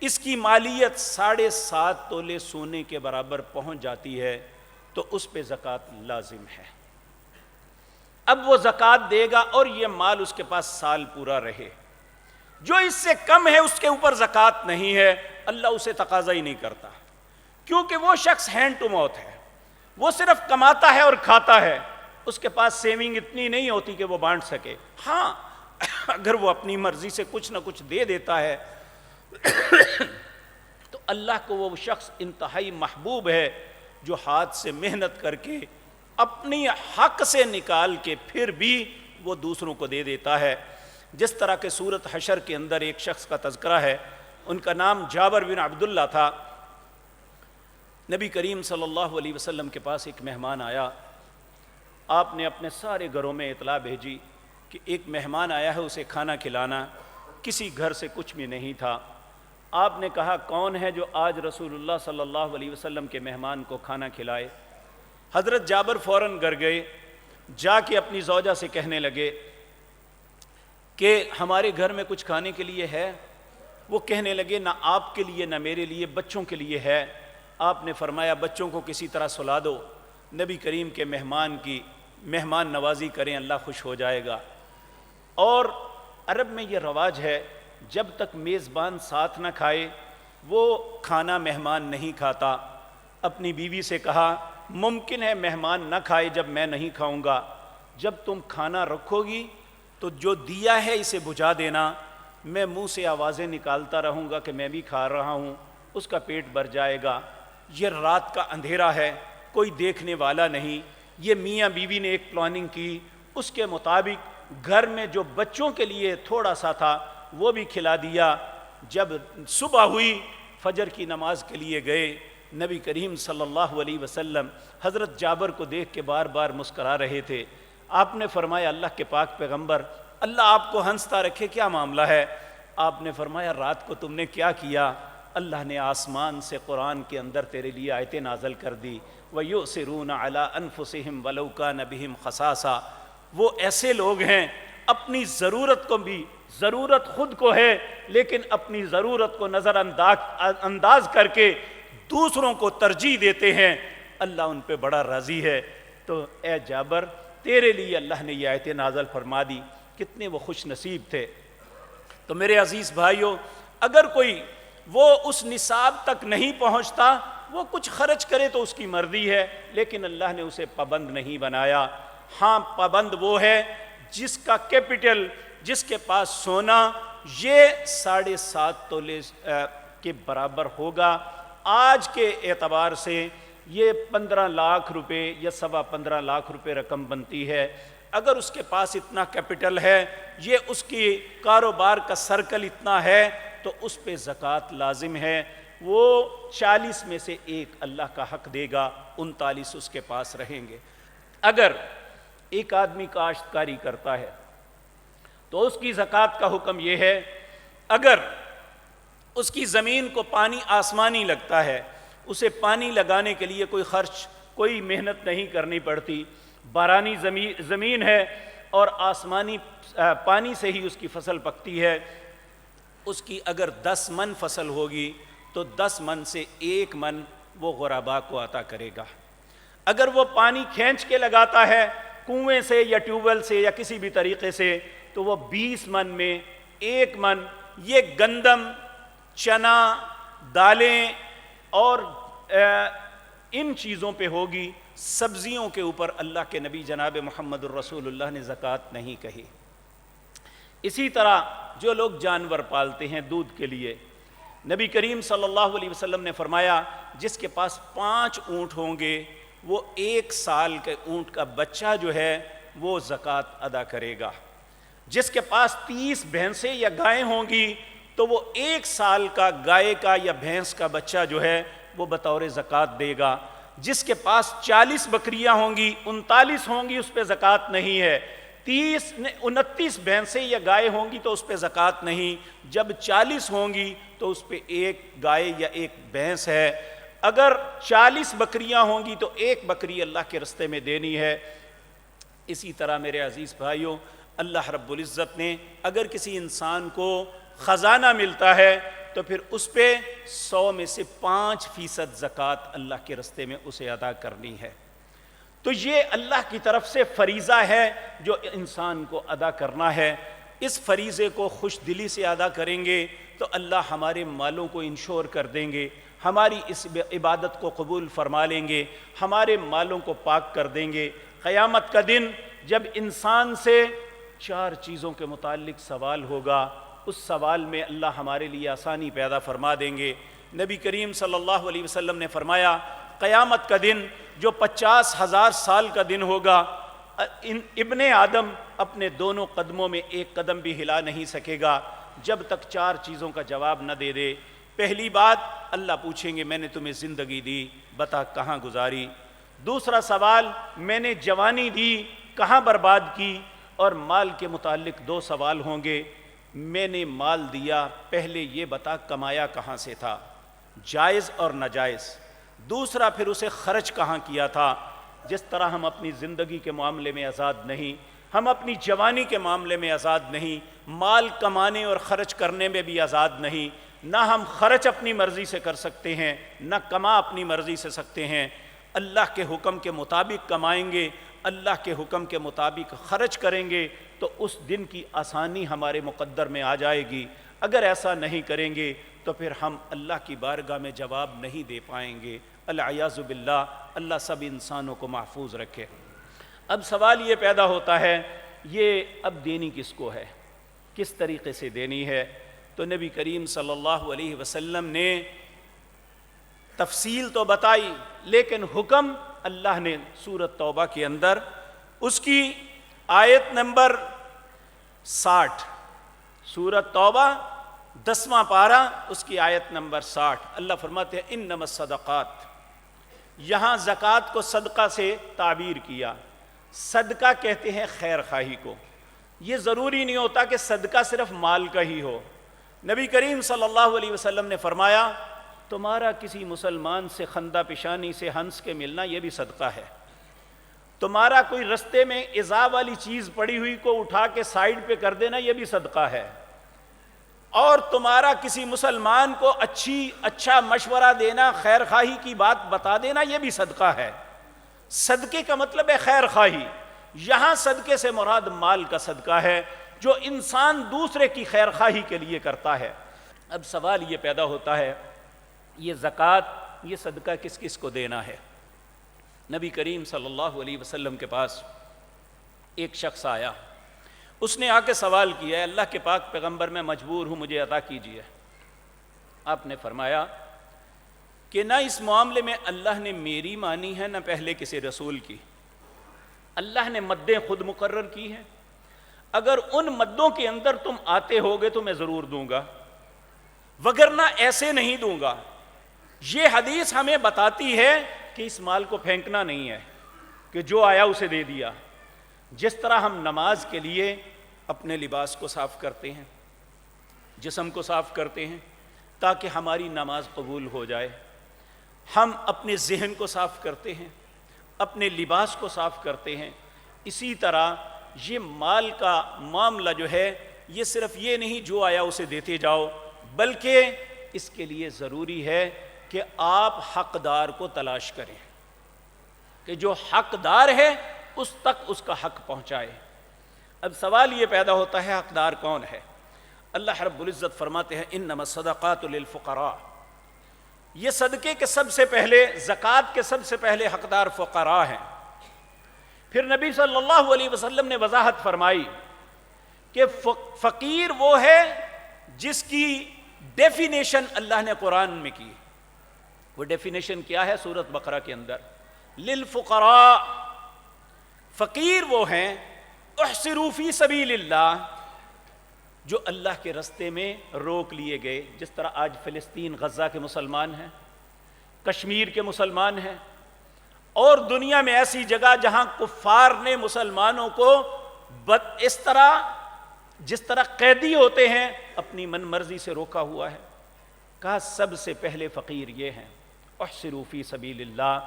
اس کی مالیت 7.5 تولے سونے کے برابر پہنچ جاتی ہے تو اس پہ زکوٰۃ لازم ہے۔ اب وہ زکوٰۃ دے گا اور یہ مال اس کے پاس سال پورا رہے۔ جو اس سے کم ہے اس کے اوپر زکوٰۃ نہیں ہے، اللہ اسے تقاضا ہی نہیں کرتا، کیونکہ وہ شخص ہینڈ ٹو ماؤتھ ہے، وہ صرف کماتا ہے اور کھاتا ہے، اس کے پاس سیونگ اتنی نہیں ہوتی کہ وہ بانٹ سکے. ہاں اگر وہ اپنی مرضی سے کچھ نہ کچھ دے دیتا ہے تو اللہ کو وہ شخص انتہائی محبوب ہے جو ہاتھ سے محنت کر کے اپنی حق سے نکال کے پھر بھی وہ دوسروں کو دے دیتا ہے. جس طرح کہ سورۃ حشر کے اندر ایک شخص کا تذکرہ ہے, ان کا نام جابر بن عبداللہ تھا. نبی کریم صلی اللہ علیہ وسلم کے پاس ایک مہمان آیا. آپ نے اپنے سارے گھروں میں اطلاع بھیجی کہ ایک مہمان آیا ہے, اسے کھانا کھلانا. کسی گھر سے کچھ بھی نہیں تھا. آپ نے کہا کون ہے جو آج رسول اللہ صلی اللہ علیہ وسلم کے مہمان کو کھانا کھلائے؟ حضرت جابر فوراً گھر گئے, جا کے اپنی زوجہ سے کہنے لگے کہ ہمارے گھر میں کچھ کھانے کے لیے ہے؟ وہ کہنے لگے نہ آپ کے لیے نہ میرے لیے, بچوں کے لیے ہے. آپ نے فرمایا بچوں کو کسی طرح سلا دو, نبی کریم کے مہمان کی مہمان نوازی کریں, اللہ خوش ہو جائے گا. اور عرب میں یہ رواج ہے جب تک میزبان ساتھ نہ کھائے وہ کھانا مہمان نہیں کھاتا. اپنی بیوی سے کہا ممکن ہے مہمان نہ کھائے جب میں نہیں کھاؤں گا, جب تم کھانا رکھو گی تو جو دیا ہے اسے بجھا دینا, میں منہ سے آوازیں نکالتا رہوں گا کہ میں بھی کھا رہا ہوں, اس کا پیٹ بھر جائے گا. یہ رات کا اندھیرا ہے, کوئی دیکھنے والا نہیں. یہ میاں بیوی نے ایک پلاننگ کی, اس کے مطابق گھر میں جو بچوں کے لیے تھوڑا سا تھا وہ بھی کھلا دیا. جب صبح ہوئی فجر کی نماز کے لیے گئے, نبی کریم صلی اللہ علیہ وسلم حضرت جابر کو دیکھ کے بار بار مسکرا رہے تھے. آپ نے فرمایا اللہ کے پاک پیغمبر, اللہ آپ کو ہنستا رکھے, کیا معاملہ ہے؟ آپ نے فرمایا رات کو تم نے کیا کیا؟ اللہ نے آسمان سے قرآن کے اندر تیرے لیے آیتیں نازل کر دی, وَيُؤْثِرُونَ عَلَىٰ أَنفُسِهِمْ وَلَوْ كَانَ بِهِمْ خَصَاصَةٌ. وہ ایسے لوگ ہیں اپنی ضرورت کو بھی, ضرورت خود کو ہے لیکن اپنی ضرورت کو نظر انداز کر کے دوسروں کو ترجیح دیتے ہیں. اللہ ان پہ بڑا راضی ہے. تو اے جابر تیرے لیے اللہ نے یہ آیتیں نازل فرما دی. کتنے وہ خوش نصیب تھے. تو میرے عزیز بھائیوں, اگر کوئی وہ اس نصاب تک نہیں پہنچتا, وہ کچھ خرچ کرے تو اس کی مرضی ہے, لیکن اللہ نے اسے پابند نہیں بنایا. ہاں پابند وہ ہے جس کا کیپٹل, جس کے پاس سونا یہ 7.5 تولے کے برابر ہوگا. آج کے اعتبار سے یہ 15 لاکھ روپے یا 15.25 لاکھ روپے رقم بنتی ہے. اگر اس کے پاس اتنا کیپٹل ہے, یہ اس کی کاروبار کا سرکل اتنا ہے, تو اس پہ زکوٰۃ لازم ہے. وہ 40 میں سے 1 اللہ کا حق دے گا, 39 اس کے پاس رہیں گے. اگر ایک آدمی کاشتکاری کرتا ہے تو اس کی زکوٰۃ کا حکم یہ ہے, اگر اس کی زمین کو پانی آسمانی لگتا ہے, اسے پانی لگانے کے لیے کوئی خرچ, کوئی محنت نہیں کرنی پڑتی, بارانی زمین ہے اور آسمانی پانی سے ہی اس کی فصل پکتی ہے, اس کی اگر 10 من فصل ہوگی تو 10 من سے 1 من وہ غرباء کو عطا کرے گا. اگر وہ پانی کھینچ کے لگاتا ہے کنویں سے یا ٹیوب ویل سے یا کسی بھی طریقے سے, تو وہ 20 من میں 1 من یہ گندم, چنا, دالیں اور ان چیزوں پہ ہوگی. سبزیوں کے اوپر اللہ کے نبی جناب محمد الرسول اللہ نے زکوٰۃ نہیں کہی. اسی طرح جو لوگ جانور پالتے ہیں دودھ کے لیے, نبی کریم صلی اللہ علیہ وسلم نے فرمایا جس کے پاس 5 اونٹ ہوں گے وہ 1 سال کے اونٹ کا بچہ جو ہے وہ زکوٰۃ ادا کرے گا. جس کے پاس 30 بھینسیں یا گائیں ہوں گی تو وہ 1 سال کا گائے کا یا بھینس کا بچہ جو ہے وہ بطور زکوٰۃ دے گا. جس کے پاس 40 بکریاں ہوں گی, 39 ہوں گی, اس پہ زکوٰۃ نہیں ہے. 29 بھینسیں یا گائے ہوں گی تو اس پہ زکوٰۃ نہیں. جب 40 ہوں گی تو اس پہ 1 گائے یا 1 بھینس ہے. اگر 40 بکریاں ہوں گی تو 1 بکری اللہ کے رستے میں دینی ہے. اسی طرح میرے عزیز بھائیوں, اللہ رب العزت نے اگر کسی انسان کو خزانہ ملتا ہے تو پھر اس پہ 100 میں سے 5% زکوٰۃ اللہ کے رستے میں اسے ادا کرنی ہے. تو یہ اللہ کی طرف سے فریضہ ہے جو انسان کو ادا کرنا ہے. اس فریضے کو خوش دلی سے ادا کریں گے تو اللہ ہمارے مالوں کو انشور کر دیں گے, ہماری اس عبادت کو قبول فرما لیں گے, ہمارے مالوں کو پاک کر دیں گے. قیامت کا دن جب انسان سے 4 چیزوں کے متعلق سوال ہوگا، اس سوال میں اللہ ہمارے لیے آسانی پیدا فرما دیں گے۔ نبی کریم صلی اللہ علیہ وسلم نے فرمایا قیامت کا دن جو 50,000 سال کا دن ہوگا، ابن آدم اپنے دونوں قدموں میں ایک قدم بھی ہلا نہیں سکے گا جب تک 4 چیزوں کا جواب نہ دے دے۔ پہلی بات اللہ پوچھیں گے میں نے تمہیں زندگی دی، بتا کہاں گزاری؟ دوسرا سوال میں نے جوانی دی، کہاں برباد کی؟ اور مال کے متعلق 2 سوال ہوں گے، میں نے مال دیا، پہلے یہ بتا کمایا کہاں سے تھا، جائز اور ناجائز؟ دوسرا پھر اسے خرچ کہاں کیا تھا؟ جس طرح ہم اپنی زندگی کے معاملے میں آزاد نہیں، ہم اپنی جوانی کے معاملے میں آزاد نہیں، مال کمانے اور خرچ کرنے میں بھی آزاد نہیں، نہ ہم خرچ اپنی مرضی سے کر سکتے ہیں نہ کما اپنی مرضی سے سکتے ہیں۔ اللہ کے حکم کے مطابق کمائیں گے، اللہ کے حکم کے مطابق خرچ کریں گے تو اس دن کی آسانی ہمارے مقدر میں آ جائے گی۔ اگر ایسا نہیں کریں گے تو پھر ہم اللہ کی بارگاہ میں جواب نہیں دے پائیں گے۔ العیاذ باللہ، اللہ سب انسانوں کو محفوظ رکھے۔ اب سوال یہ پیدا ہوتا ہے یہ اب دینی کس کو ہے، کس طریقے سے دینی ہے؟ تو نبی کریم صلی اللہ علیہ وسلم نے تفصیل تو بتائی، لیکن حکم اللہ نے سورۃ توبہ کے اندر اس کی آیت نمبر 60، سورۃ توبہ 10واں پارہ اس کی آیت نمبر 60، اللہ فرماتے ہیں انما الصدقات۔ یہاں زکوٰۃ کو صدقہ سے تعبیر کیا۔ صدقہ کہتے ہیں خیر خواہی کو۔ یہ ضروری نہیں ہوتا کہ صدقہ صرف مال کا ہی ہو۔ نبی کریم صلی اللہ علیہ وسلم نے فرمایا تمہارا کسی مسلمان سے خندہ پیشانی سے ہنس کے ملنا یہ بھی صدقہ ہے، تمہارا کوئی رستے میں ایذا والی چیز پڑی ہوئی کو اٹھا کے سائیڈ پہ کر دینا یہ بھی صدقہ ہے، اور تمہارا کسی مسلمان کو اچھا مشورہ دینا، خیر خواہی کی بات بتا دینا یہ بھی صدقہ ہے۔ صدقے کا مطلب ہے خیر خواہی۔ یہاں صدقے سے مراد مال کا صدقہ ہے جو انسان دوسرے کی خیر خواہی کے لیے کرتا ہے۔ اب سوال یہ پیدا ہوتا ہے یہ زکوٰۃ، یہ صدقہ کس کس کو دینا ہے؟ نبی کریم صلی اللہ علیہ وسلم کے پاس ایک شخص آیا، اس نے آ کے سوال کیا ہے اللہ کے پاک پیغمبر میں مجبور ہوں مجھے عطا کیجیے۔ آپ نے فرمایا کہ نہ اس معاملے میں اللہ نے میری مانی ہے نہ پہلے کسی رسول کی، اللہ نے مدیں خود مقرر کی ہیں، اگر ان مدوں کے اندر تم آتے ہوگے تو میں ضرور دوں گا، وگرنہ ایسے نہیں دوں گا۔ یہ حدیث ہمیں بتاتی ہے کہ اس مال کو پھینکنا نہیں ہے کہ جو آیا اسے دے دیا۔ جس طرح ہم نماز کے لیے اپنے لباس کو صاف کرتے ہیں، جسم کو صاف کرتے ہیں تاکہ ہماری نماز قبول ہو جائے، ہم اپنے ذہن کو صاف کرتے ہیں، اپنے لباس کو صاف کرتے ہیں، اسی طرح یہ مال کا معاملہ جو ہے یہ صرف یہ نہیں جو آیا اسے دیتے جاؤ، بلکہ اس کے لیے ضروری ہے کہ آپ حقدار کو تلاش کریں کہ جو حقدار ہے اس تک اس کا حق پہنچائے۔ اب سوال یہ پیدا ہوتا ہے حقدار کون ہے؟ اللہ رب العزت فرماتے ہیں انما الصدقات للفقراء، یہ صدقے کے سب سے پہلے، زکوٰۃ کے سب سے پہلے حقدار فقراء ہیں۔ پھر نبی صلی اللہ علیہ وسلم نے وضاحت فرمائی کہ فقیر وہ ہے جس کی ڈیفینیشن اللہ نے قرآن میں کی۔ وہ ڈیفینیشن کیا ہے؟ سورۃ بقرہ کے اندر للفقراء، فقیر وہ ہیں احصروا فی سبیل اللہ، جو اللہ کے رستے میں روک لیے گئے، جس طرح آج فلسطین غزہ کے مسلمان ہیں، کشمیر کے مسلمان ہیں، اور دنیا میں ایسی جگہ جہاں کفار نے مسلمانوں کو اس طرح جس طرح قیدی ہوتے ہیں اپنی من مرضی سے روکا ہوا ہے۔ کہا سب سے پہلے فقیر یہ ہیں احصروا فی سبیل اللہ،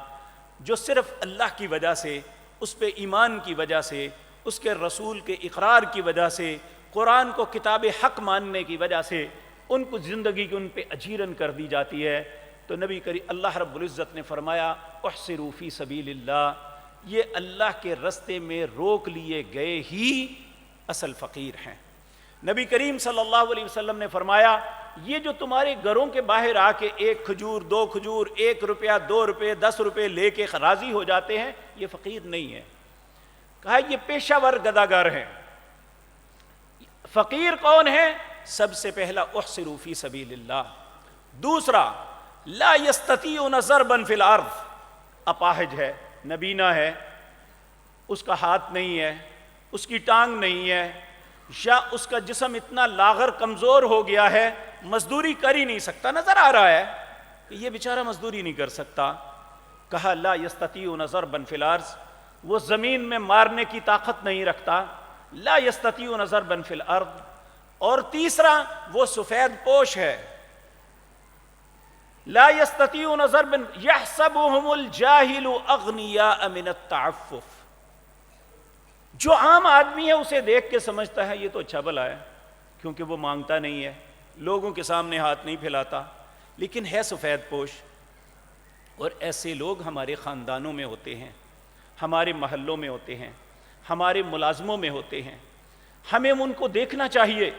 جو صرف اللہ کی وجہ سے، اس پہ ایمان کی وجہ سے، اس کے رسول کے اقرار کی وجہ سے، قرآن کو کتاب حق ماننے کی وجہ سے ان کو زندگی کی ان پہ اجیرن کر دی جاتی ہے۔ تو نبی کریم اللہ رب العزت نے فرمایا احصروا فی سبیل اللہ، یہ اللہ کے رستے میں روک لیے گئے ہی اصل فقیر ہیں۔ نبی کریم صلی اللہ علیہ وسلم نے فرمایا یہ جو تمہارے گھروں کے باہر آ کے 1 کھجور 2 کھجور 1 روپیہ 2 روپے 10 روپے لے کے راضی ہو جاتے ہیں یہ فقیر نہیں ہے۔ کہا یہ پیشہ ور گداگر ہیں۔ فقیر کون ہے؟ سب سے پہلا احصروا فی سبیل اللہ، دوسرا لا یستطیعون ضربا فی الارض، اپاہج ہے، نبینا ہے، اس کا ہاتھ نہیں ہے، اس کی ٹانگ نہیں ہے، یا اس کا جسم اتنا لاغر کمزور ہو گیا ہے مزدوری کر ہی نہیں سکتا، نظر آ رہا ہے کہ یہ بیچارہ مزدوری نہیں کر سکتا۔ کہا لا یستطیعون ضربا فی الارض، وہ زمین میں مارنے کی طاقت نہیں رکھتا، لا یستطیعون ضربا فی الارض۔ اور تیسرا وہ سفید پوش ہے، لا یستطیعون ضربا یحسبهم الجاہل اغنیاء من التعفف، جو عام آدمی ہے اسے دیکھ کے سمجھتا ہے یہ تو اچھا بھلا ہے، کیونکہ وہ مانگتا نہیں ہے، لوگوں کے سامنے ہاتھ نہیں پھیلاتا، لیکن ہے سفید پوش۔ اور ایسے لوگ ہمارے خاندانوں میں ہوتے ہیں، ہمارے محلوں میں ہوتے ہیں، ہمارے ملازموں میں ہوتے ہیں، ہمیں ان کو دیکھنا چاہیے۔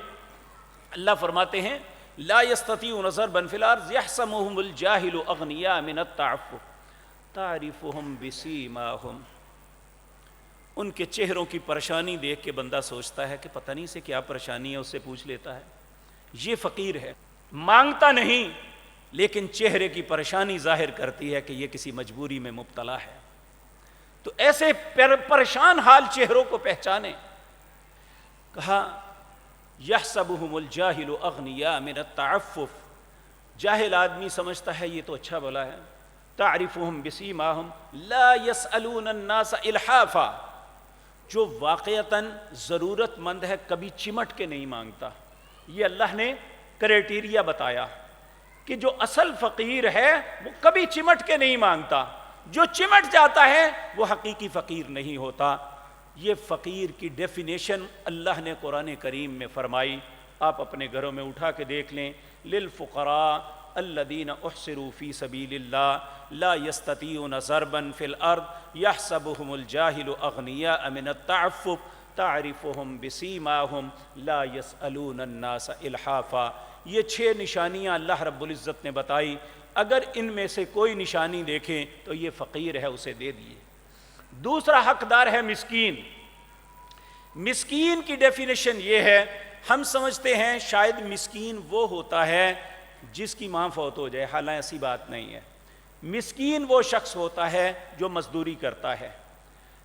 اللہ فرماتے ہیں لا یستطیعون ضربا فی الارض یحسبهم الجاہل اغنیاء من التعفف تعرفهم بسیماہم، ان کے چہروں کی پریشانی دیکھ کے بندہ سوچتا ہے کہ پتہ نہیں اسے کیا پریشانی ہے، اس سے پوچھ لیتا ہے۔ یہ فقیر ہے، مانگتا نہیں لیکن چہرے کی پریشانی ظاہر کرتی ہے کہ یہ کسی مجبوری میں مبتلا ہے۔ تو ایسے پریشان حال چہروں کو پہچانے۔ کہا یحسبهم الجاہل اغنیاء من التعفف، جاہل آدمی سمجھتا ہے یہ تو اچھا بھلا ہے، تعرفهم بسیماہم لا يسألون الناس الحافا، جو واقعتاً ضرورت مند ہے کبھی چمٹ کے نہیں مانگتا۔ یہ اللہ نے کرائٹیریا بتایا کہ جو اصل فقیر ہے وہ کبھی چمٹ کے نہیں مانگتا، جو چمٹ جاتا ہے وہ حقیقی فقیر نہیں ہوتا۔ یہ فقیر کی ڈیفینیشن اللہ نے قرآن کریم میں فرمائی، آپ اپنے گھروں میں اٹھا کے دیکھ لیں، للفقراء الذین احصروا فی سبیل اللہ لا یستطیعون ضربا فی الارض یحسبهم الجاہل اغنیاء من التعفف تعرفهم بسیماہم لا یسألون الناس الحافا۔ یہ 6 نشانیاں اللہ رب العزت نے بتائی، اگر ان میں سے کوئی نشانی دیکھیں تو یہ فقیر ہے، اسے دے دیے۔ دوسرا حقدار ہے مسکین۔ مسکین کی ڈیفینیشن یہ ہے، ہم سمجھتے ہیں شاید مسکین وہ ہوتا ہے جس کی ماں فوت ہو جائے، حالانکہ ایسی بات نہیں ہے۔ مسکین وہ شخص ہوتا ہے جو مزدوری کرتا ہے،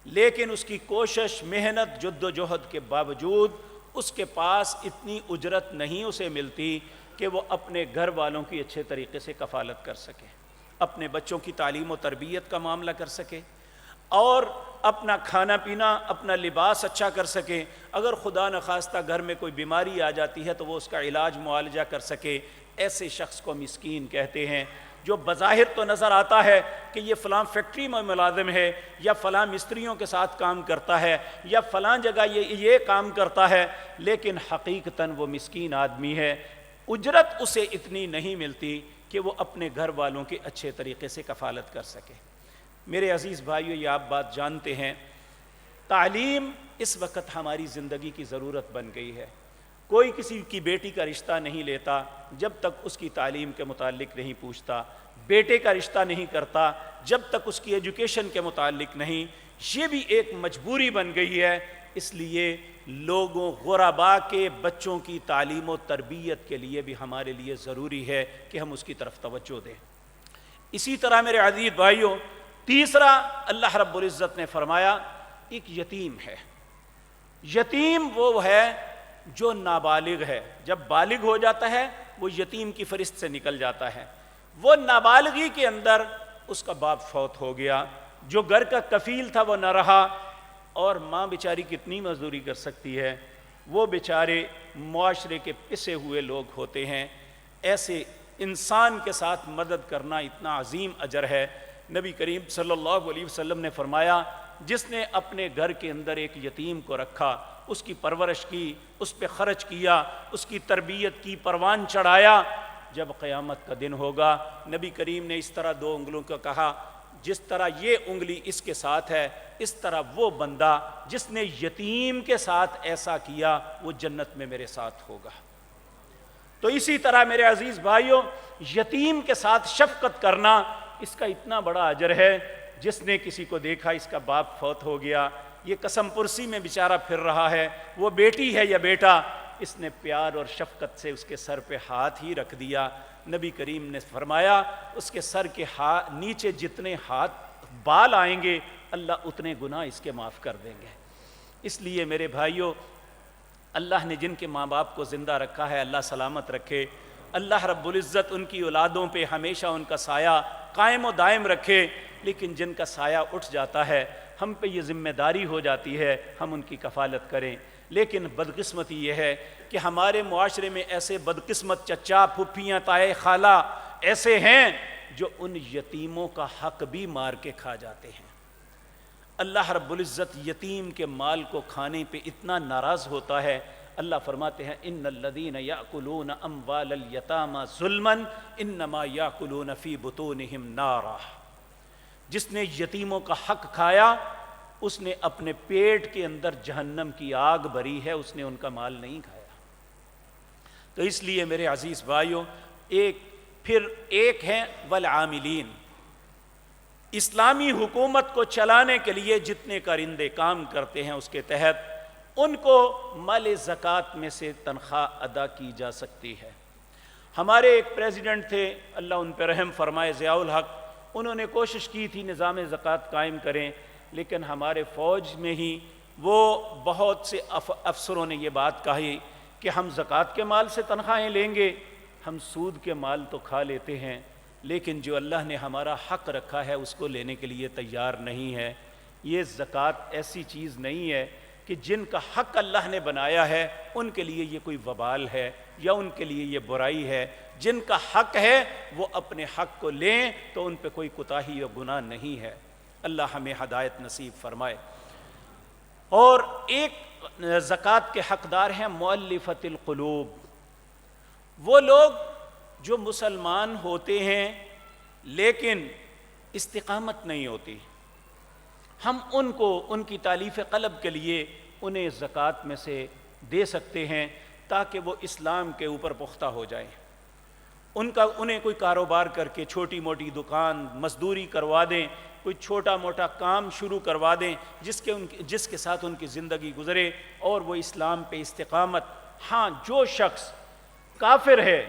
لیکن اس کی کوشش، محنت، جد و جہد کے باوجود اس کے پاس اتنی اجرت نہیں اسے ملتی کہ وہ اپنے گھر والوں کی اچھے طریقے سے کفالت کر سکے، اپنے بچوں کی تعلیم و تربیت کا معاملہ کر سکے، اور اپنا کھانا پینا، اپنا لباس اچھا کر سکے۔ اگر خدا نخواستہ گھر میں کوئی بیماری آ جاتی ہے تو وہ اس کا علاج معالجہ کر سکے۔ ایسے شخص کو مسکین کہتے ہیں، جو بظاہر تو نظر آتا ہے کہ یہ فلاں فیکٹری میں ملازم ہے، یا فلاں مستریوں کے ساتھ کام کرتا ہے، یا فلاں جگہ یہ کام کرتا ہے، لیکن حقیقتاً وہ مسکین آدمی ہے، اجرت اسے اتنی نہیں ملتی کہ وہ اپنے گھر والوں کے اچھے طریقے سے کفالت کر سکے۔ میرے عزیز بھائیو، یہ آپ بات جانتے ہیں، تعلیم اس وقت ہماری زندگی کی ضرورت بن گئی ہے۔ کوئی کسی کی بیٹی کا رشتہ نہیں لیتا جب تک اس کی تعلیم کے متعلق نہیں پوچھتا، بیٹے کا رشتہ نہیں کرتا جب تک اس کی ایجوکیشن کے متعلق نہیں۔ یہ بھی ایک مجبوری بن گئی ہے، اس لیے لوگوں، غرباء کے بچوں کی تعلیم و تربیت کے لیے بھی ہمارے لیے ضروری ہے کہ ہم اس کی طرف توجہ دیں۔ اسی طرح میرے عزیز بھائیوں، تیسرا اللہ رب العزت نے فرمایا ایک یتیم ہے۔ یتیم وہ ہے جو نابالغ ہے، جب بالغ ہو جاتا ہے وہ یتیم کی فہرست سے نکل جاتا ہے۔ وہ نابالغی کے اندر اس کا باپ فوت ہو گیا، جو گھر کا کفیل تھا وہ نہ رہا، اور ماں بیچاری کتنی مزدوری کر سکتی ہے، وہ بیچارے معاشرے کے پسے ہوئے لوگ ہوتے ہیں۔ ایسے انسان کے ساتھ مدد کرنا اتنا عظیم اجر ہے۔ نبی کریم صلی اللہ علیہ وسلم نے فرمایا، جس نے اپنے گھر کے اندر ایک یتیم کو رکھا، اس کی پرورش کی، اس پہ خرچ کیا، اس کی تربیت کی، پروان چڑھایا، جب قیامت کا دن ہوگا، نبی کریم نے اس طرح 2 انگلوں کا کہا، جس طرح یہ انگلی اس کے ساتھ ہے، اس طرح وہ بندہ جس نے یتیم کے ساتھ ایسا کیا وہ جنت میں میرے ساتھ ہوگا۔ تو اسی طرح میرے عزیز بھائیوں، یتیم کے ساتھ شفقت کرنا، اس کا اتنا بڑا اجر ہے۔ جس نے کسی کو دیکھا اس کا باپ فوت ہو گیا، یہ قسم پرسی میں بیچارہ پھر رہا ہے، وہ بیٹی ہے یا بیٹا، اس نے پیار اور شفقت سے اس کے سر پہ ہاتھ ہی رکھ دیا۔ نبی کریم نے فرمایا اس کے سر کے نیچے جتنے ہاتھ بال آئیں گے اللہ اتنے گناہ اس کے معاف کر دیں گے۔ اس لیے میرے بھائیوں، اللہ نے جن کے ماں باپ کو زندہ رکھا ہے اللہ سلامت رکھے، اللہ رب العزت ان کی اولادوں پہ ہمیشہ ان کا سایہ قائم و دائم رکھے، لیکن جن کا سایہ اٹھ جاتا ہے ہم پہ یہ ذمہ داری ہو جاتی ہے ہم ان کی کفالت کریں۔ لیکن بدقسمتی یہ ہے کہ ہمارے معاشرے میں ایسے بدقسمت چچا، پھپھیاں، تائے، خالہ ایسے ہیں جو ان یتیموں کا حق بھی مار کے کھا جاتے ہیں۔ اللہ رب العزت یتیم کے مال کو کھانے پہ اتنا ناراض ہوتا ہے، اللہ فرماتے ہیں ان الذین یاکلون اموال الیتامی ظلما انما یاکلون فی بطونہم نارا۔ جس نے یتیموں کا حق کھایا اس نے اپنے پیٹ کے اندر جہنم کی آگ بھری ہے، اس نے ان کا مال نہیں کھایا۔ تو اس لیے میرے عزیز بھائیوں، ایک ہیں والعاملین، اسلامی حکومت کو چلانے کے لیے جتنے کارندے کام کرتے ہیں اس کے تحت ان کو مال زکوٰۃ میں سے تنخواہ ادا کی جا سکتی ہے۔ ہمارے ایک پریزیڈنٹ تھے، اللہ ان پہ رحم فرمائے، ضیاء الحق، انہوں نے کوشش کی تھی نظام زکوٰۃ قائم کریں، لیکن ہمارے فوج میں ہی وہ بہت سے افسروں نے یہ بات کہی کہ ہم زکوٰۃ کے مال سے تنخواہیں لیں گے، ہم سود کے مال تو کھا لیتے ہیں لیکن جو اللہ نے ہمارا حق رکھا ہے اس کو لینے کے لیے تیار نہیں ہے۔ یہ زکوٰۃ ایسی چیز نہیں ہے کہ جن کا حق اللہ نے بنایا ہے ان کے لیے یہ کوئی وبال ہے یا ان کے لیے یہ برائی ہے۔ جن کا حق ہے وہ اپنے حق کو لیں تو ان پہ کوئی کوتاہی و گناہ نہیں ہے۔ اللہ ہمیں ہدایت نصیب فرمائے۔ اور ایک زکوٰۃ کے حقدار ہیں مؤلفۃ القلوب، وہ لوگ جو مسلمان ہوتے ہیں لیکن استقامت نہیں ہوتی، ہم ان کو ان کی تالیف قلب کے لیے انہیں زکوٰۃ میں سے دے سکتے ہیں تاکہ وہ اسلام کے اوپر پختہ ہو جائیں۔ انہیں کوئی کاروبار کر کے چھوٹی موٹی دکان، مزدوری کروا دیں، کوئی چھوٹا موٹا کام شروع کروا دیں جس کے ساتھ ان کی زندگی گزرے اور وہ اسلام پہ استقامت۔ ہاں، جو شخص کافر ہے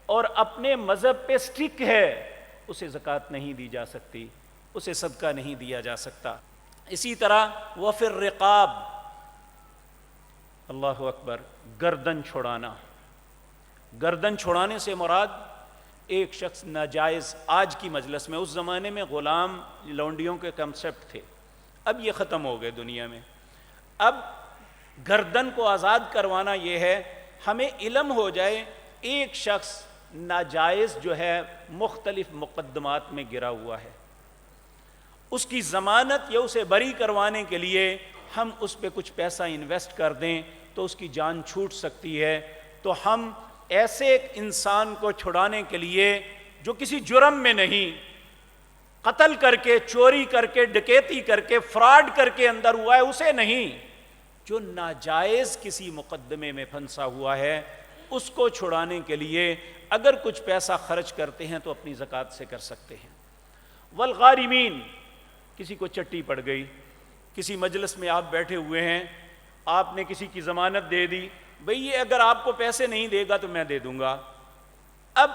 اور اپنے مذہب پہ سٹک ہے اسے زکوٰۃ نہیں دی جا سکتی، اسے صدقہ نہیں دیا جا سکتا۔ اسی طرح وفی الرقاب، اللہ اکبر، گردن چھڑانا۔ گردن چھڑانے سے مراد ایک شخص ناجائز، آج کی مجلس میں، اس زمانے میں غلام لونڈیوں کے کنسپٹ تھے، اب یہ ختم ہو گئے دنیا میں۔ اب گردن کو آزاد کروانا یہ ہے ہمیں علم ہو جائے ایک شخص ناجائز جو ہے مختلف مقدمات میں گرا ہوا ہے، اس کی ضمانت یا اسے بری کروانے کے لیے ہم اس پہ کچھ پیسہ انویسٹ کر دیں تو اس کی جان چھوٹ سکتی ہے۔ تو ہم ایسے ایک انسان کو چھڑانے کے لیے جو کسی جرم میں نہیں، قتل کر کے، چوری کر کے، ڈکیتی کر کے، فراڈ کر کے اندر ہوا ہے، اسے نہیں، جو ناجائز کسی مقدمے میں پھنسا ہوا ہے اس کو چھڑانے کے لیے اگر کچھ پیسہ خرچ کرتے ہیں تو اپنی زکوٰۃ سے کر سکتے ہیں۔ والغارمین، کسی کو چٹی پڑ گئی، کسی مجلس میں آپ بیٹھے ہوئے ہیں، آپ نے کسی کی ضمانت دے دی، بھئی یہ اگر آپ کو پیسے نہیں دے گا تو میں دے دوں گا۔ اب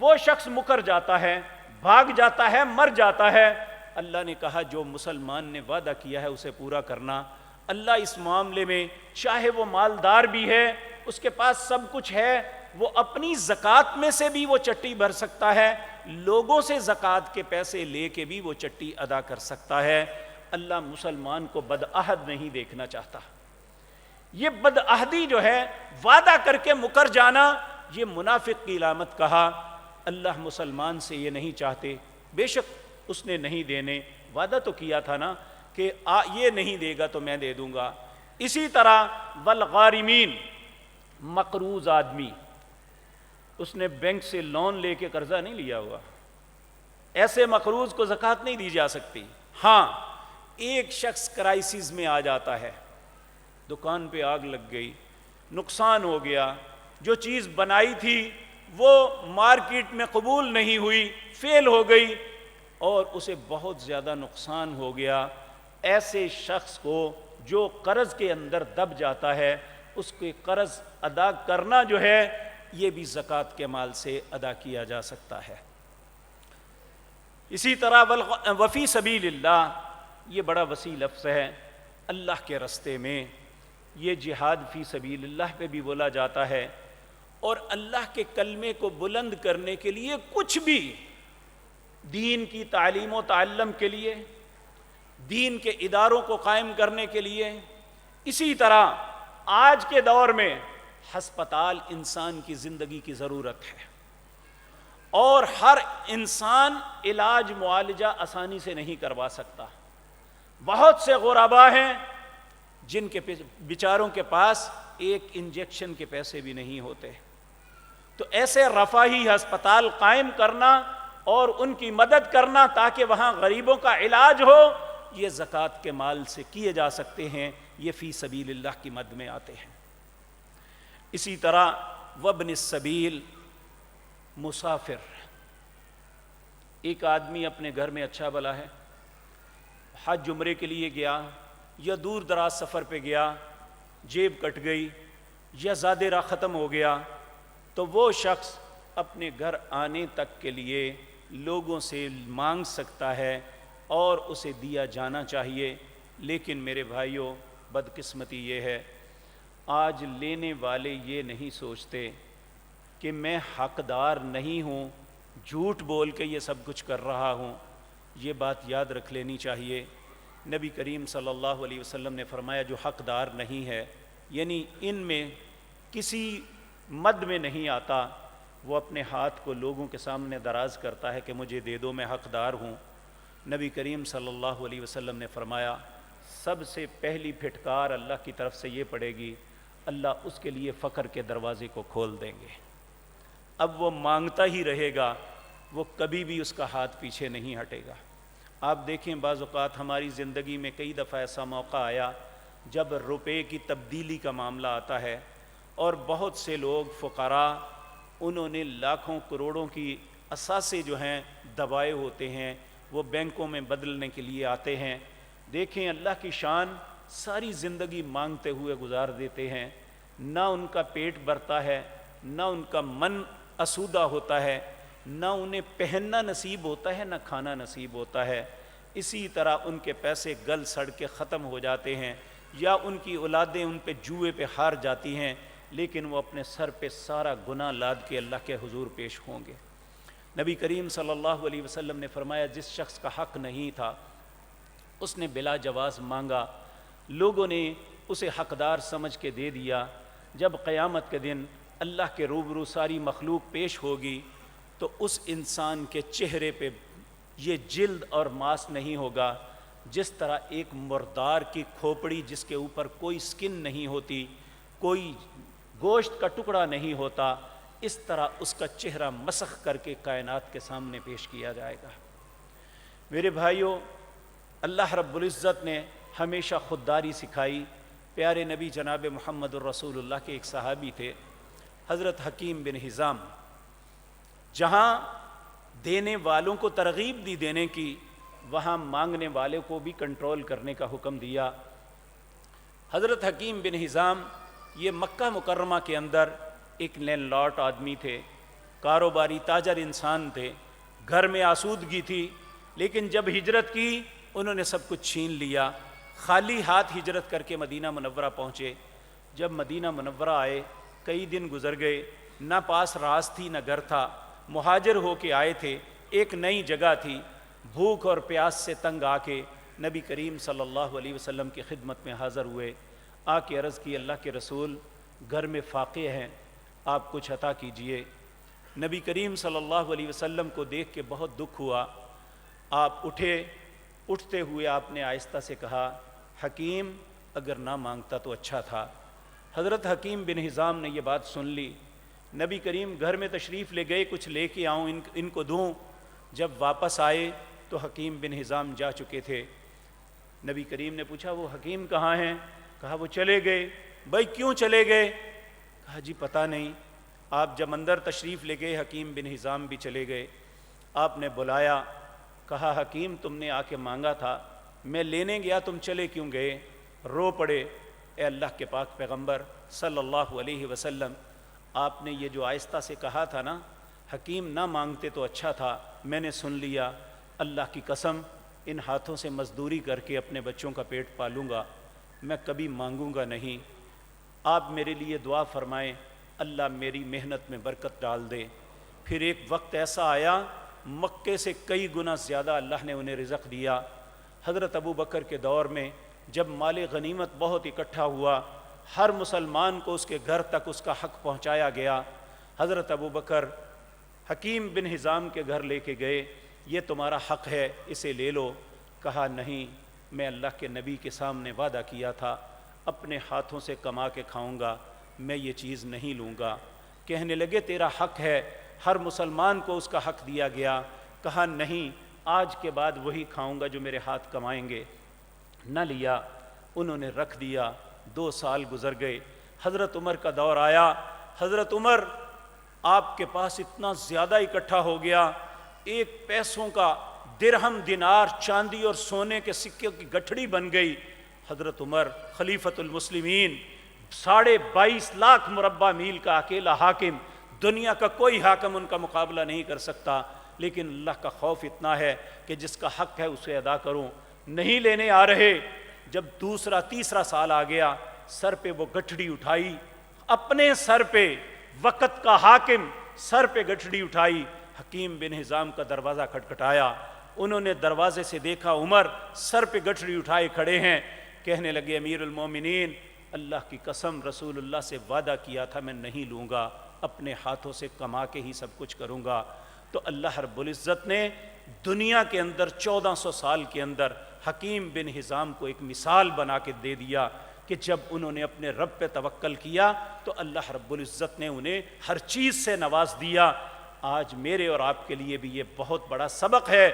وہ شخص مکر جاتا ہے، بھاگ جاتا ہے، مر جاتا ہے۔ اللہ نے کہا جو مسلمان نے وعدہ کیا ہے اسے پورا کرنا۔ اللہ اس معاملے میں چاہے وہ مالدار بھی ہے، اس کے پاس سب کچھ ہے، وہ اپنی زکوٰۃ میں سے بھی وہ چٹی بھر سکتا ہے، لوگوں سے زکوٰۃ کے پیسے لے کے بھی وہ چٹی ادا کر سکتا ہے۔ اللہ مسلمان کو بدعہد نہیں دیکھنا چاہتا۔ یہ بدعہدی جو ہے، وعدہ کر کے مکر جانا، یہ منافق کی علامت کہا۔ اللہ مسلمان سے یہ نہیں چاہتے، بے شک اس نے نہیں دینے، وعدہ تو کیا تھا نا کہ یہ نہیں دے گا تو میں دے دوں گا۔ اسی طرح والغارمین، مقروض آدمی، اس نے بینک سے لون لے کے قرضہ نہیں لیا ہوا، ایسے مقروض کو زکوٰۃ نہیں دی جا سکتی۔ ہاں، ایک شخص کرائسس میں آ جاتا ہے، دکان پہ آگ لگ گئی، نقصان ہو گیا، جو چیز بنائی تھی وہ مارکیٹ میں قبول نہیں ہوئی، فیل ہو گئی اور اسے بہت زیادہ نقصان ہو گیا، ایسے شخص کو جو قرض کے اندر دب جاتا ہے، اس کے قرض ادا کرنا جو ہے یہ بھی زکوٰۃ کے مال سے ادا کیا جا سکتا ہے۔ اسی طرح وفی سبیل اللہ، یہ بڑا وسیع لفظ ہے، اللہ کے راستے میں، یہ جہاد فی سبیل اللہ پہ بھی بولا جاتا ہے، اور اللہ کے کلمے کو بلند کرنے کے لیے کچھ بھی، دین کی تعلیم و تعلم کے لیے، دین کے اداروں کو قائم کرنے کے لیے۔ اسی طرح آج کے دور میں ہسپتال انسان کی زندگی کی ضرورت ہے، اور ہر انسان علاج معالجہ آسانی سے نہیں کروا سکتا۔ بہت سے غربا ہیں جن کے بیچاروں کے پاس ایک انجیکشن کے پیسے بھی نہیں ہوتے، تو ایسے رفاہی ہسپتال قائم کرنا اور ان کی مدد کرنا تاکہ وہاں غریبوں کا علاج ہو، یہ زکوٰۃ کے مال سے کیے جا سکتے ہیں، یہ فی سبیل اللہ کی مد میں آتے ہیں۔ اسی طرح وابن السبیل، مسافر، ایک آدمی اپنے گھر میں اچھا بھلا ہے، حج عمرے کے لیے گیا یا دور دراز سفر پہ گیا، جیب کٹ گئی یا زادہ راہ ختم ہو گیا، تو وہ شخص اپنے گھر آنے تک کے لیے لوگوں سے مانگ سکتا ہے اور اسے دیا جانا چاہیے۔ لیکن میرے بھائیوں، بدقسمتی یہ ہے، آج لینے والے یہ نہیں سوچتے کہ میں حقدار نہیں ہوں، جھوٹ بول کے یہ سب کچھ کر رہا ہوں۔ یہ بات یاد رکھ لینی چاہیے۔ نبی کریم صلی اللہ علیہ وسلم نے فرمایا جو حقدار نہیں ہے، یعنی ان میں کسی مد میں نہیں آتا، وہ اپنے ہاتھ کو لوگوں کے سامنے دراز کرتا ہے کہ مجھے دے دو، میں حقدار ہوں۔ نبی کریم صلی اللہ علیہ وسلم نے فرمایا سب سے پہلی پھٹکار اللہ کی طرف سے یہ پڑے گی، اللہ اس کے لیے فقر کے دروازے کو کھول دیں گے۔ اب وہ مانگتا ہی رہے گا، وہ کبھی بھی اس کا ہاتھ پیچھے نہیں ہٹے گا۔ آپ دیکھیں بعض اوقات ہماری زندگی میں کئی دفعہ ایسا موقع آیا جب روپے کی تبدیلی کا معاملہ آتا ہے، اور بہت سے لوگ فقراء، انہوں نے لاکھوں کروڑوں کی اثاثے جو ہیں دبائے ہوتے ہیں، وہ بینکوں میں بدلنے کے لیے آتے ہیں۔ دیکھیں اللہ کی شان، ساری زندگی مانگتے ہوئے گزار دیتے ہیں، نہ ان کا پیٹ بھرتا ہے، نہ ان کا من اسودہ ہوتا ہے، نہ انہیں پہننا نصیب ہوتا ہے، نہ کھانا نصیب ہوتا ہے۔ اسی طرح ان کے پیسے گل سڑ کے ختم ہو جاتے ہیں، یا ان کی اولادیں ان پہ جوئے پہ ہار جاتی ہیں، لیکن وہ اپنے سر پہ سارا گناہ لاد کے اللہ کے حضور پیش ہوں گے۔ نبی کریم صلی اللہ علیہ وسلم نے فرمایا جس شخص کا حق نہیں تھا، اس نے بلا جواز مانگا، لوگوں نے اسے حقدار سمجھ کے دے دیا، جب قیامت کے دن اللہ کے روبرو ساری مخلوق پیش ہوگی تو اس انسان کے چہرے پہ یہ جلد اور ماس نہیں ہوگا، جس طرح ایک مردار کی کھوپڑی جس کے اوپر کوئی سکن نہیں ہوتی، کوئی گوشت کا ٹکڑا نہیں ہوتا، اس طرح اس کا چہرہ مسخ کر کے کائنات کے سامنے پیش کیا جائے گا۔ میرے بھائیوں، اللہ رب العزت نے ہمیشہ خودداری سکھائی۔ پیارے نبی جناب محمد الرسول اللہ کے ایک صحابی تھے، حضرت حکیم بن حزام، جہاں دینے والوں کو ترغیب دی دینے کی، وہاں مانگنے والے کو بھی کنٹرول کرنے کا حکم دیا۔ حضرت حکیم بن حزام یہ مکہ مکرمہ کے اندر ایک لینڈ لاٹ آدمی تھے، کاروباری تاجر انسان تھے، گھر میں آسودگی تھی، لیکن جب ہجرت کی انہوں نے سب کچھ چھین لیا، خالی ہاتھ ہجرت کر کے مدینہ منورہ پہنچے۔ جب مدینہ منورہ آئے، کئی دن گزر گئے، نہ پاس راس تھی نہ گھر تھا، مہاجر ہو کے آئے تھے، ایک نئی جگہ تھی، بھوک اور پیاس سے تنگ آ کے نبی کریم صلی اللہ علیہ وسلم کی خدمت میں حاضر ہوئے۔ آ کے عرض کی اللہ کے رسول، گھر میں فاقے ہیں، آپ کچھ عطا کیجئے۔ نبی کریم صلی اللہ علیہ وسلم کو دیکھ کے بہت دکھ ہوا۔ آپ اٹھے، اٹھتے ہوئے آپ نے آہستہ سے کہا، حکیم اگر نہ مانگتا تو اچھا تھا۔ حضرت حکیم بن حزام نے یہ بات سن لی۔ نبی کریم گھر میں تشریف لے گئے، کچھ لے کے آؤں ان کو دوں۔ جب واپس آئے تو حکیم بن حزام جا چکے تھے۔ نبی کریم نے پوچھا وہ حکیم کہاں ہیں؟ کہا وہ چلے گئے۔ بھائی کیوں چلے گئے؟ کہا جی پتہ نہیں۔ آپ جب اندر تشریف لے گئے، حکیم بن حزام بھی چلے گئے۔ آپ نے بلایا، کہا حکیم تم نے آ کے مانگا تھا، میں لینے گیا تم چلے کیوں گئے؟ رو پڑے، اے اللہ کے پاک پیغمبر صلی اللہ علیہ وسلم، آپ نے یہ جو آہستہ سے کہا تھا نا، حکیم نہ مانگتے تو اچھا تھا، میں نے سن لیا، اللہ کی قسم ان ہاتھوں سے مزدوری کر کے اپنے بچوں کا پیٹ پالوں گا، میں کبھی مانگوں گا نہیں، آپ میرے لیے دعا فرمائیں، اللہ میری محنت میں برکت ڈال دے۔ پھر ایک وقت ایسا آیا مکے سے کئی گنا زیادہ اللہ نے انہیں رزق دیا۔ حضرت ابو بکر کے دور میں جب مال غنیمت بہت اکٹھا ہوا، ہر مسلمان کو اس کے گھر تک اس کا حق پہنچایا گیا۔ حضرت ابو بکر حکیم بن حزام کے گھر لے کے گئے، یہ تمہارا حق ہے، اسے لے لو۔ کہا نہیں، میں اللہ کے نبی کے سامنے وعدہ کیا تھا اپنے ہاتھوں سے کما کے کھاؤں گا، میں یہ چیز نہیں لوں گا۔ کہنے لگے تیرا حق ہے، ہر مسلمان کو اس کا حق دیا گیا۔ کہا نہیں، آج کے بعد وہی کھاؤں گا جو میرے ہاتھ کمائیں گے۔ نہ لیا، انہوں نے رکھ دیا۔ 2 سال گزر گئے، حضرت عمر کا دور آیا۔ حضرت عمر آپ کے پاس اتنا زیادہ اکٹھا ہو گیا، ایک پیسوں کا درہم، دینار، چاندی اور سونے کے سکے کی گٹھڑی بن گئی۔ حضرت عمر خلیفۃ المسلمین، 22.5 لاکھ مربع میل کا اکیلا حاکم، دنیا کا کوئی حاکم ان کا مقابلہ نہیں کر سکتا، لیکن اللہ کا خوف اتنا ہے کہ جس کا حق ہے اسے ادا کروں۔ نہیں لینے آ رہے۔ جب دوسرا تیسرا سال آ گیا، سر پہ وہ گٹھڑی اٹھائی، اپنے سر پہ، وقت کا حاکم سر پہ گٹھڑی اٹھائی۔ حکیم بن حزام کا دروازہ کھٹکھٹایا، انہوں نے دروازے سے دیکھا عمر سر پہ گٹھڑی اٹھائے کھڑے ہیں۔ کہنے لگے امیر المومنین، اللہ کی قسم رسول اللہ سے وعدہ کیا تھا میں نہیں لوں گا، اپنے ہاتھوں سے کما کے ہی سب کچھ کروں گا۔ تو اللہ رب العزت نے دنیا کے اندر 1400 سال کے اندر حکیم بن حزام کو ایک مثال بنا کے دے دیا کہ جب انہوں نے اپنے رب پہ توکل کیا تو اللہ رب العزت نے انہیں ہر چیز سے نواز دیا۔ آج میرے اور آپ کے لیے بھی یہ بہت بڑا سبق ہے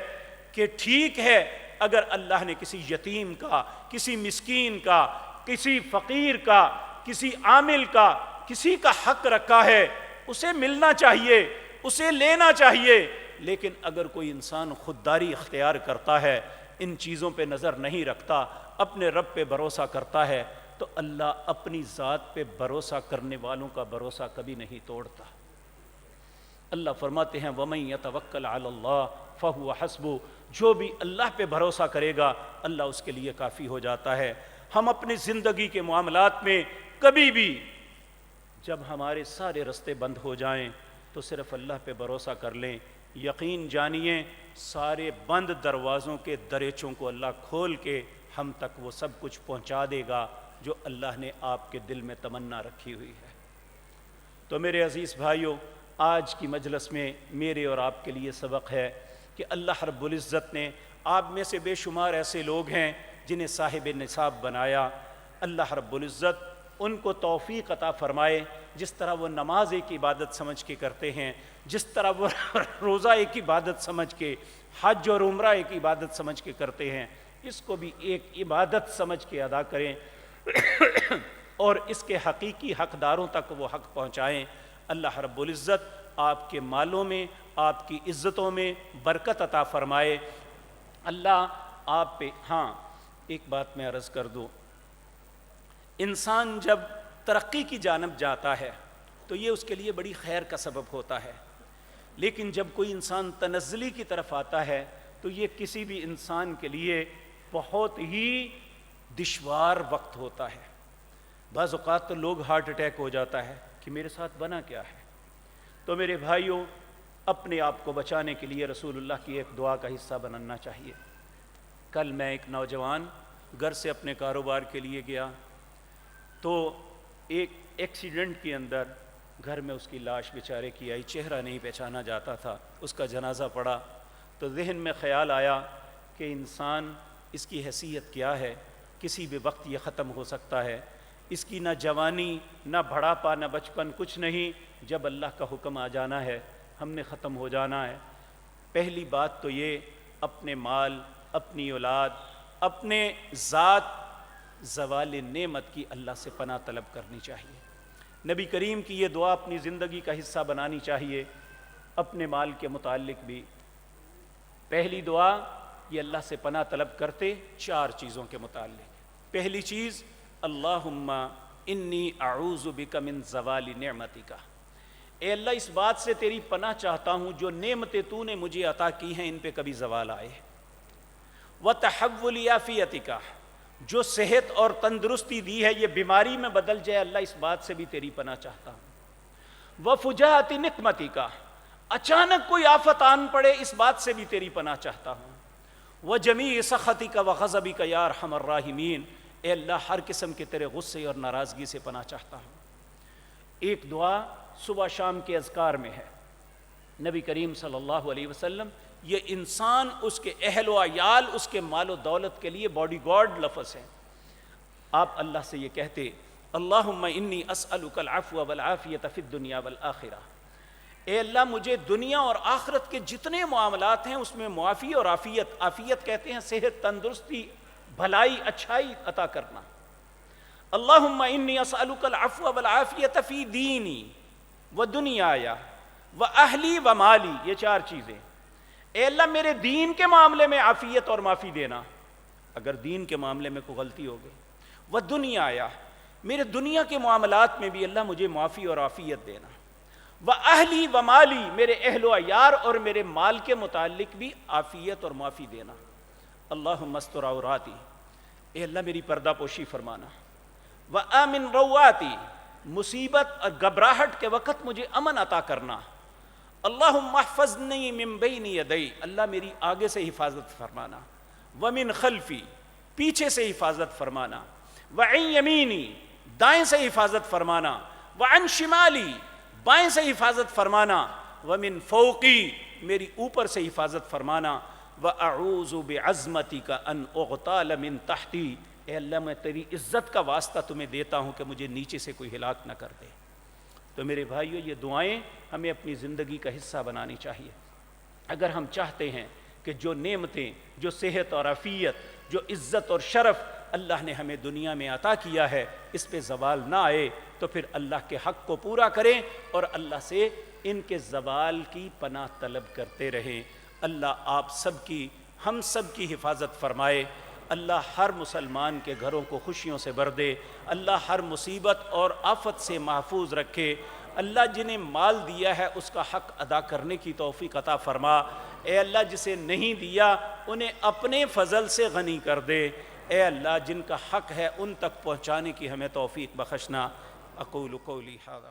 کہ ٹھیک ہے اگر اللہ نے کسی یتیم کا، کسی مسکین کا، کسی فقیر کا، کسی عامل کا، کسی کا حق رکھا ہے، اسے ملنا چاہیے، اسے لینا چاہیے۔ لیکن اگر کوئی انسان خودداری اختیار کرتا ہے، ان چیزوں پہ نظر نہیں رکھتا، اپنے رب پہ بھروسہ کرتا ہے، تو اللہ اپنی ذات پہ بھروسہ کرنے والوں کا بھروسہ کبھی نہیں توڑتا۔ اللہ فرماتے ہیں وَمَن يَتَوَكَّلْ عَلَى اللَّهِ فَهُوَ حَسْبُهُ، جو بھی اللہ پہ بھروسہ کرے گا اللہ اس کے لیے کافی ہو جاتا ہے۔ ہم اپنی زندگی کے معاملات میں کبھی بھی جب ہمارے سارے رستے بند ہو جائیں تو صرف اللہ پہ بھروسہ کر لیں، یقین جانیے سارے بند دروازوں کے دریچوں کو اللہ کھول کے ہم تک وہ سب کچھ پہنچا دے گا جو اللہ نے آپ کے دل میں تمنا رکھی ہوئی ہے۔ تو میرے عزیز بھائیوں، آج کی مجلس میں میرے اور آپ کے لیے سبق ہے کہ اللہ رب العزت نے آپ میں سے بے شمار ایسے لوگ ہیں جنہیں صاحب نصاب بنایا۔ اللہ رب العزت ان کو توفیق عطا فرمائے، جس طرح وہ نماز ایک عبادت سمجھ کے کرتے ہیں، جس طرح وہ روزہ ایک عبادت سمجھ کے، حج اور عمرہ ایک عبادت سمجھ کے کرتے ہیں، اس کو بھی ایک عبادت سمجھ کے ادا کریں اور اس کے حقیقی حقداروں تک وہ حق پہنچائیں۔ اللہ رب العزت آپ کے مالوں میں، آپ کی عزتوں میں برکت عطا فرمائے۔ اللہ آپ پہ، ہاں ایک بات میں عرض کر دوں، انسان جب ترقی کی جانب جاتا ہے تو یہ اس کے لیے بڑی خیر کا سبب ہوتا ہے، لیکن جب کوئی انسان تنزلی کی طرف آتا ہے تو یہ کسی بھی انسان کے لیے بہت ہی دشوار وقت ہوتا ہے۔ بعض اوقات تو لوگ ہارٹ اٹیک ہو جاتا ہے کہ میرے ساتھ بنا کیا ہے۔ تو میرے بھائیوں، اپنے آپ کو بچانے کے لیے رسول اللہ کی ایک دعا کا حصہ بننا چاہیے۔ کل میں ایک نوجوان گھر سے اپنے کاروبار کے لیے گیا تو ایک ایکسیڈنٹ کے اندر گھر میں اس کی لاش بیچارے کی آئی، چہرہ نہیں پہچانا جاتا تھا، اس کا جنازہ پڑا تو ذہن میں خیال آیا کہ انسان، اس کی حیثیت کیا ہے، کسی بھی وقت یہ ختم ہو سکتا ہے، اس کی نہ جوانی نہ بڑھاپا نہ بچپن کچھ نہیں، جب اللہ کا حکم آ جانا ہے ہم نے ختم ہو جانا ہے۔ پہلی بات تو یہ اپنے مال، اپنی اولاد، اپنے ذات، زوال نعمت کی اللہ سے پناہ طلب کرنی چاہیے۔ نبی کریم کی یہ دعا اپنی زندگی کا حصہ بنانی چاہیے۔ اپنے مال کے متعلق بھی پہلی دعا یہ اللہ سے پناہ طلب کرتے 4 چیزوں کے متعلق۔ پہلی چیز، اللہم انی اعوذ بک من زوال نعمتک، اے اللہ اس بات سے تیری پناہ چاہتا ہوں جو نعمتیں تو نے مجھے عطا کی ہیں ان پہ کبھی زوال آئے۔ وتحول عافیتک، جو صحت اور تندرستی دی ہے یہ بیماری میں بدل جائے، اللہ اس بات سے بھی تیری پناہ چاہتا ہوں۔ وفجاءت نقمتک، اچانک کوئی آفت آن پڑے اس بات سے بھی تیری پناہ چاہتا ہوں۔ وجمیع سخطک وغضبک یا ارحم الراحمین، اے اللہ ہر قسم کے تیرے غصے اور ناراضگی سے پناہ چاہتا ہوں۔ ایک دعا صبح شام کے اذکار میں ہے، نبی کریم صلی اللہ علیہ وسلم، یہ انسان، اس کے اہل و عیال، اس کے مال و دولت کے لیے باڈی گارڈ لفظ ہے۔ آپ اللہ سے یہ کہتے، اللہم انی اسألک العفو والعافیۃ فی الدنیا والآخرہ، اے اللہ مجھے دنیا اور آخرت کے جتنے معاملات ہیں اس میں معافی اور عافیت، عافیت کہتے ہیں صحت، تندرستی، بھلائی، اچھائی عطا کرنا۔ اللہم انی اسألک العفو والعافیۃ فی دینی و دنیای و اہلی و مالی، یہ 4 چیزیں۔ اے اللہ میرے دین کے معاملے میں عافیت اور معافی دینا اگر دین کے معاملے میں کوئی غلطی ہو گئی، و دنیای، میرے دنیا کے معاملات میں بھی اللہ مجھے معافی اور عافیت دینا، و اہلی و مالی، میرے اہل و عیال اور میرے مال کے متعلق بھی عافیت اور معافی دینا۔ اللہم استر عوراتی، اے اللہ میری پردہ پوشی فرمانا، و آمن رواتی، مصیبت اور گھبراہٹ کے وقت مجھے امن عطا کرنا۔ اللہم احفظنی من بین یدی، اللہ میری آگے سے حفاظت فرمانا، ومن خلفی، پیچھے سے حفاظت فرمانا، وعن یمینی، دائیں سے حفاظت فرمانا، وعن شمالی، بائیں سے حفاظت فرمانا، ومن فوقی، میری اوپر سے حفاظت فرمانا، وَأَعُوذُ بِعَظْمَتِكَ أَنْ أُغْتَالَ مِنْ تَحْتِي، اے اللہ میں تیری عزت کا واسطہ تمہیں دیتا ہوں کہ مجھے نیچے سے کوئی ہلاک نہ کر دے۔ تو میرے بھائیو، یہ دعائیں ہمیں اپنی زندگی کا حصہ بنانی چاہیے اگر ہم چاہتے ہیں کہ جو نعمتیں، جو صحت اور عافیت، جو عزت اور شرف اللہ نے ہمیں دنیا میں عطا کیا ہے اس پہ زوال نہ آئے، تو پھر اللہ کے حق کو پورا کریں اور اللہ سے ان کے زوال کی پناہ طلب کرتے رہیں۔ اللہ آپ سب کی، ہم سب کی حفاظت فرمائے۔ اللہ ہر مسلمان کے گھروں کو خوشیوں سے بھر دے۔ اللہ ہر مصیبت اور آفت سے محفوظ رکھے۔ اللہ جنہیں مال دیا ہے اس کا حق ادا کرنے کی توفیق عطا فرما۔ اے اللہ جسے نہیں دیا انہیں اپنے فضل سے غنی کر دے۔ اے اللہ جن کا حق ہے ان تک پہنچانے کی ہمیں توفیق بخشنا۔ اقول قولی ھذا